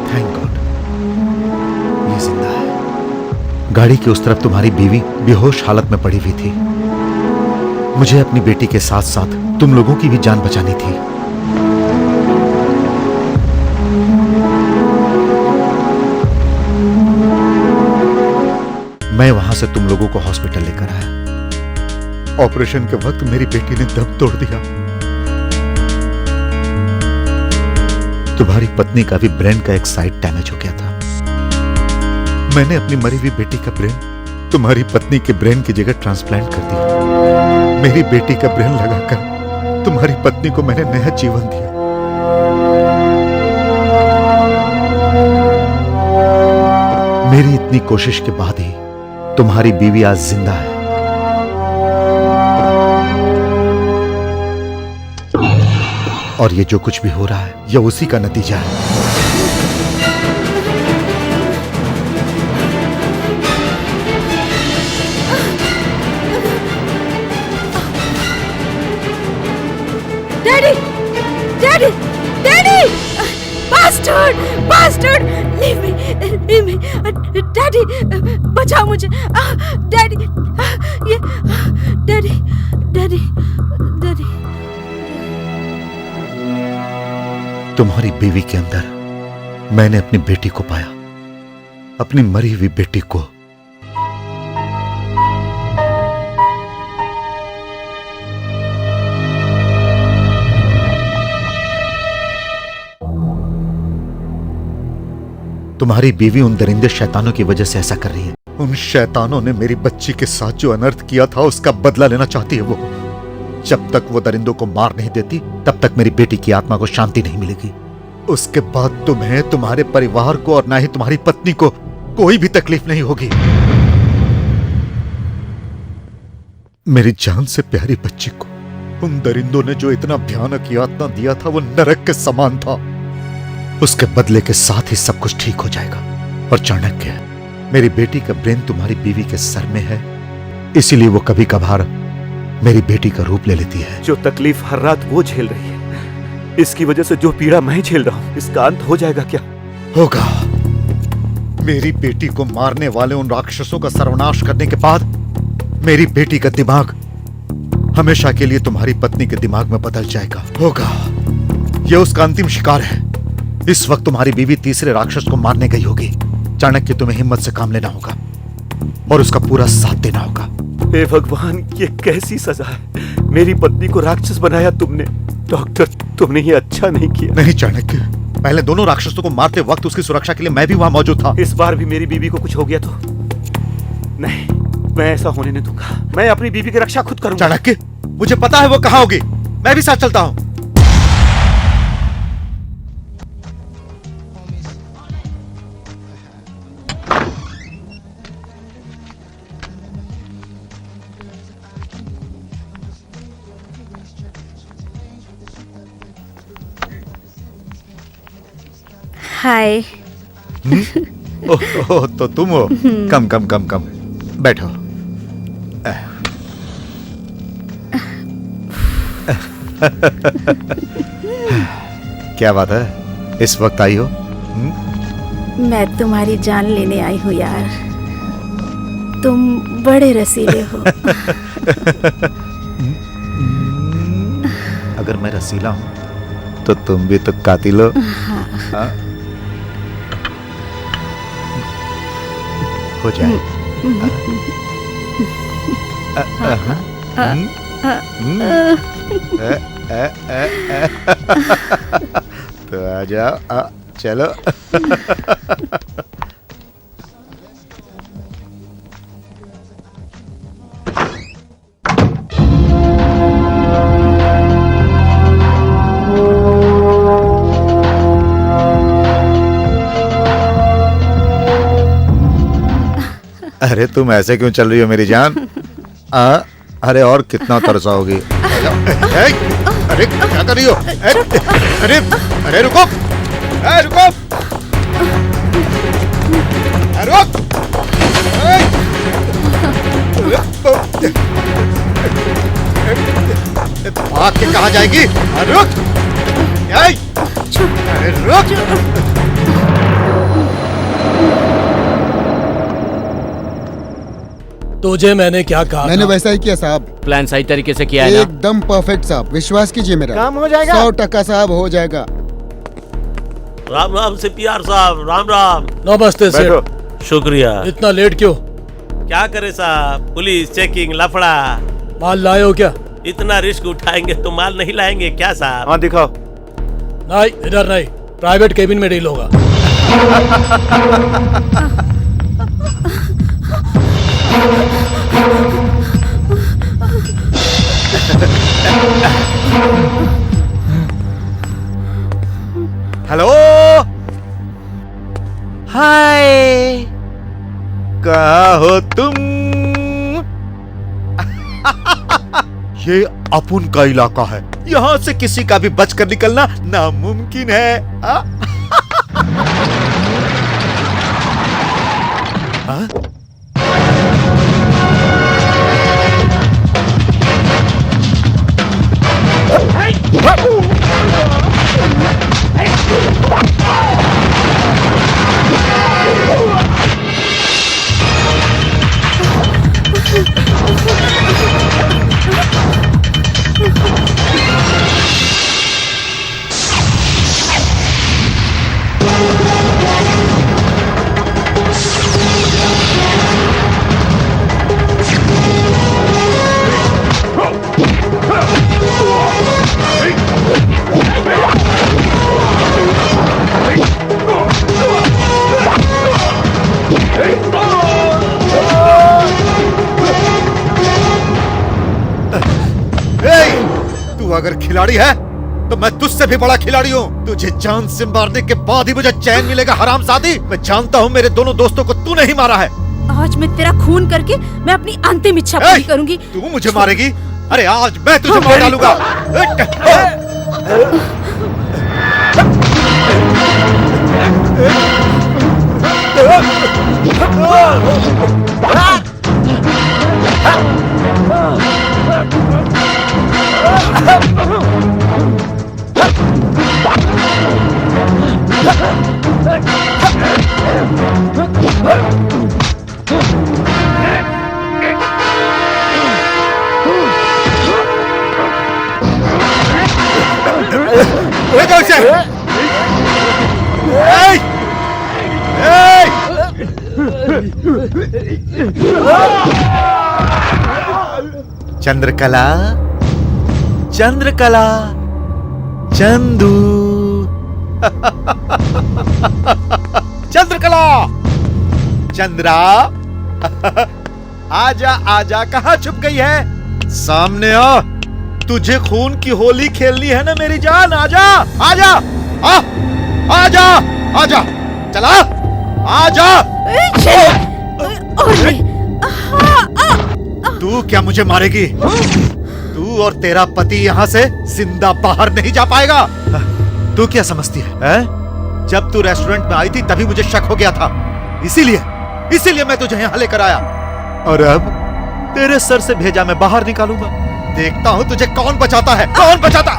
थैंक गॉड ये जिंदा है। गाड़ी के उस तरफ तुम्हारी बीवी बेहोश हालत में पड़ी हुई थी। मुझे अपनी बेटी के साथ साथ तुम लोगों की भी जान बचानी थी। मैं वहां से तुम लोगों को हॉस्पिटल लेकर आया। ऑपरेशन के वक्त मेरी बेटी ने दम तोड़ दिया। तुम्हारी पत्नी का भी ब्रेन का एक साइड डैमेज हो गया था। मैंने अपनी मरी हुई बेटी का ब्रेन तुम्हारी पत्नी के ब्रेन की जगह ट्रांसप्लांट कर दिया। मेरी बेटी का ब्रेन लगाकर तुम्हारी पत्नी को मैंने नया जीवन दिया। मेरी इतनी कोशिश के बाद ही तुम्हारी बीवी आज जिंदा है। और ये जो कुछ भी हो रहा है ये उसी का नतीजा है। Daddy daddy daddy bastard bastard leave me daddy बचाओ मुझे डैडी ये डैडी डैडी डैडी। तुम्हारी बीवी के अंदर मैंने अपनी बेटी को पाया, अपनी मरी हुई बेटी को। तुम्हारी बीवी उन दरिंदे शैतानों की वजह से ऐसा कर रही है। उन शैतानों ने मेरी बच्ची के साथ जो अनर्थ किया था उसका बदला लेना चाहती है वो। जब तक वो दरिंदों को मार नहीं देती तब तक मेरी बेटी की आत्मा को शांति नहीं मिलेगी। उसके बाद तुम्हें, तुम्हारे परिवार को और ना ही तुम्हारी पत्नी को कोई भी तकलीफ नहीं होगी। मेरी जान से प्यारी बच्ची को उन दरिंदों ने जो इतना भयानक यातना दिया था वो नरक के समान था। उसके बदले के साथ ही सब कुछ ठीक हो जाएगा। और चाणक्य, मेरी बेटी का ब्रेन तुम्हारी बीवी के सर में है, इसीलिए वो कभी कभार मेरी बेटी का रूप ले लेती है। जो तकलीफ हर रात वो झेल रही है, इसकी वजह से जो पीड़ा मैं झेल रहा हूं, इसका अंत हो जाएगा क्या? होगा। मेरी बेटी को मारने वाले उन राक्षसों का सर्वनाश करने के बाद मेरी बेटी का दिमाग हमेशा के लिए तुम्हारी पत्नी के दिमाग में बदल जाएगा। होगा। यह उसका अंतिम शिकार है। इस वक्त तुम्हारी बीवी तीसरे राक्षस को मारने गई होगी। चाणक्य, तुम्हें हिम्मत से काम लेना होगा और उसका पूरा साथ देना होगा। हे भगवान, ये कैसी सजा है? मेरी पत्नी को राक्षस बनाया तुमने। डॉक्टर, तुमने ये अच्छा नहीं किया। नहीं चाणक्य, पहले दोनों राक्षसों को मारते वक्त उसकी सुरक्षा के लिए मैं भी वहां मौजूद था। इस बार भी मेरी बीवी को कुछ हो गया तो नहीं, मैं ऐसा होने नहीं दूंगा। मैं अपनी बीवी की रक्षा खुद करूंगा। चाणक्य, मुझे पता है वो कहां होगी। मैं भी साथ चलता हूं। हाय। ओह, तो तुम हो। कम कम कम कम बैठो। क्या बात है, इस वक्त आई हो? मैं तुम्हारी जान लेने आई हूँ यार। तुम बड़े रसीले हो। अगर मैं रसीला हूं तो तुम भी तो कातिल हो। हाँ? हो जाए। तो आ जाओ, चलो। अरे तुम ऐसे क्यों चल रही हो मेरी जान? अरे और कितना तरसाओगी? अरे क्या कर रही हो? अरे अरे रुको, रुको, रुक। कहाँ जाएगी? रुक! अरे रुक! तुझे मैंने क्या कहा? मैंने वैसा ही किया साहब। प्लान सही तरीके से किया है ना? एकदम परफेक्ट साहब, विश्वास कीजिए मेरा। काम हो जाएगा? 100% साहब, हो जाएगा। राम राम CPR साहब, राम राम। नमस्ते सेठ। शुक्रिया। इतना लेट क्यों? क्या करे साहब, पुलिस चेकिंग लफड़ा। माल लाए हो क्या? इतना रिस्क उठाएंगे तो माल नहीं लाएंगे क्या साहब? हाँ दिखाओ। नहीं, इधर नहीं, प्राइवेट केबिन में डील होगा। हेलो, हाय, कहाँ हो तुम? ये अपुन का इलाका है, यहाँ से किसी का भी बचकर निकलना नामुमकिन है। अगर खिलाड़ी है तो मैं तुझसे भी बड़ा खिलाड़ी हूँ। तुझे जान से मारने के बाद ही मुझे चैन मिलेगा, हरामजादी। मैं जानता हूँ मेरे दोनों दोस्तों को तू नहीं मारा है। आज मैं तेरा खून करके मैं अपनी अंतिम इच्छा पूरी करूंगी। तू मुझे मारेगी? अरे आज मैं तुझे मार डालूंगा। चंद्रकला, चंद्रकला, चंदू, चंद्रकला, चंद्रा, आजा आजा, कहाँ छुप गई है? सामने आ, तुझे खून की होली खेलनी है ना मेरी जान। आजा आजा, आजा आजा, चला आजा। तू क्या मुझे मारेगी? तू और तेरा पति यहाँ से जिंदा बाहर नहीं जा पाएगा। तू क्या समझती है? जब तू रेस्टोरेंट में आई थी तभी मुझे शक हो गया था, इसीलिए मैं तुझे यहाँ लेकर आया। और अब तेरे सर से भेजा मैं बाहर निकालूंगा। देखता हूँ तुझे कौन बचाता है, कौन बचाता।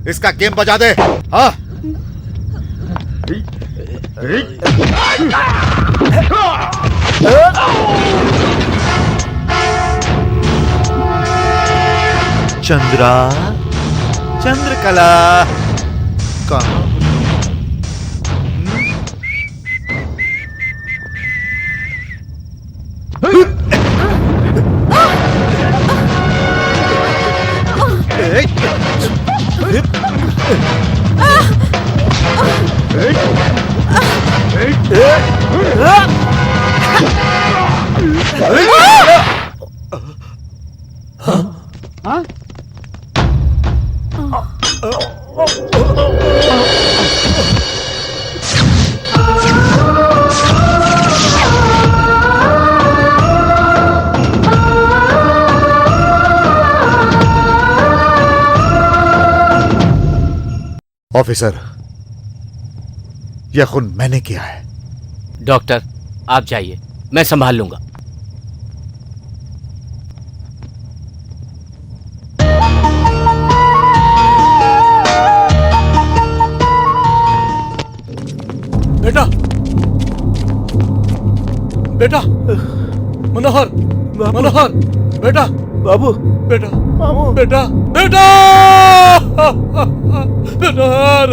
इसका गेम बजा दे। हाँ, चंद्रा, चंद्रकला, कहाँ? ऑफिसर, यह खून मैंने किया है। डॉक्टर आप जाइए, मैं संभाल लूंगा। बेटा, बेटा, मनोहर, मनोहर, बेटा, बाबू, बेटा, मामू, बेटा, बेटा, मनोहर।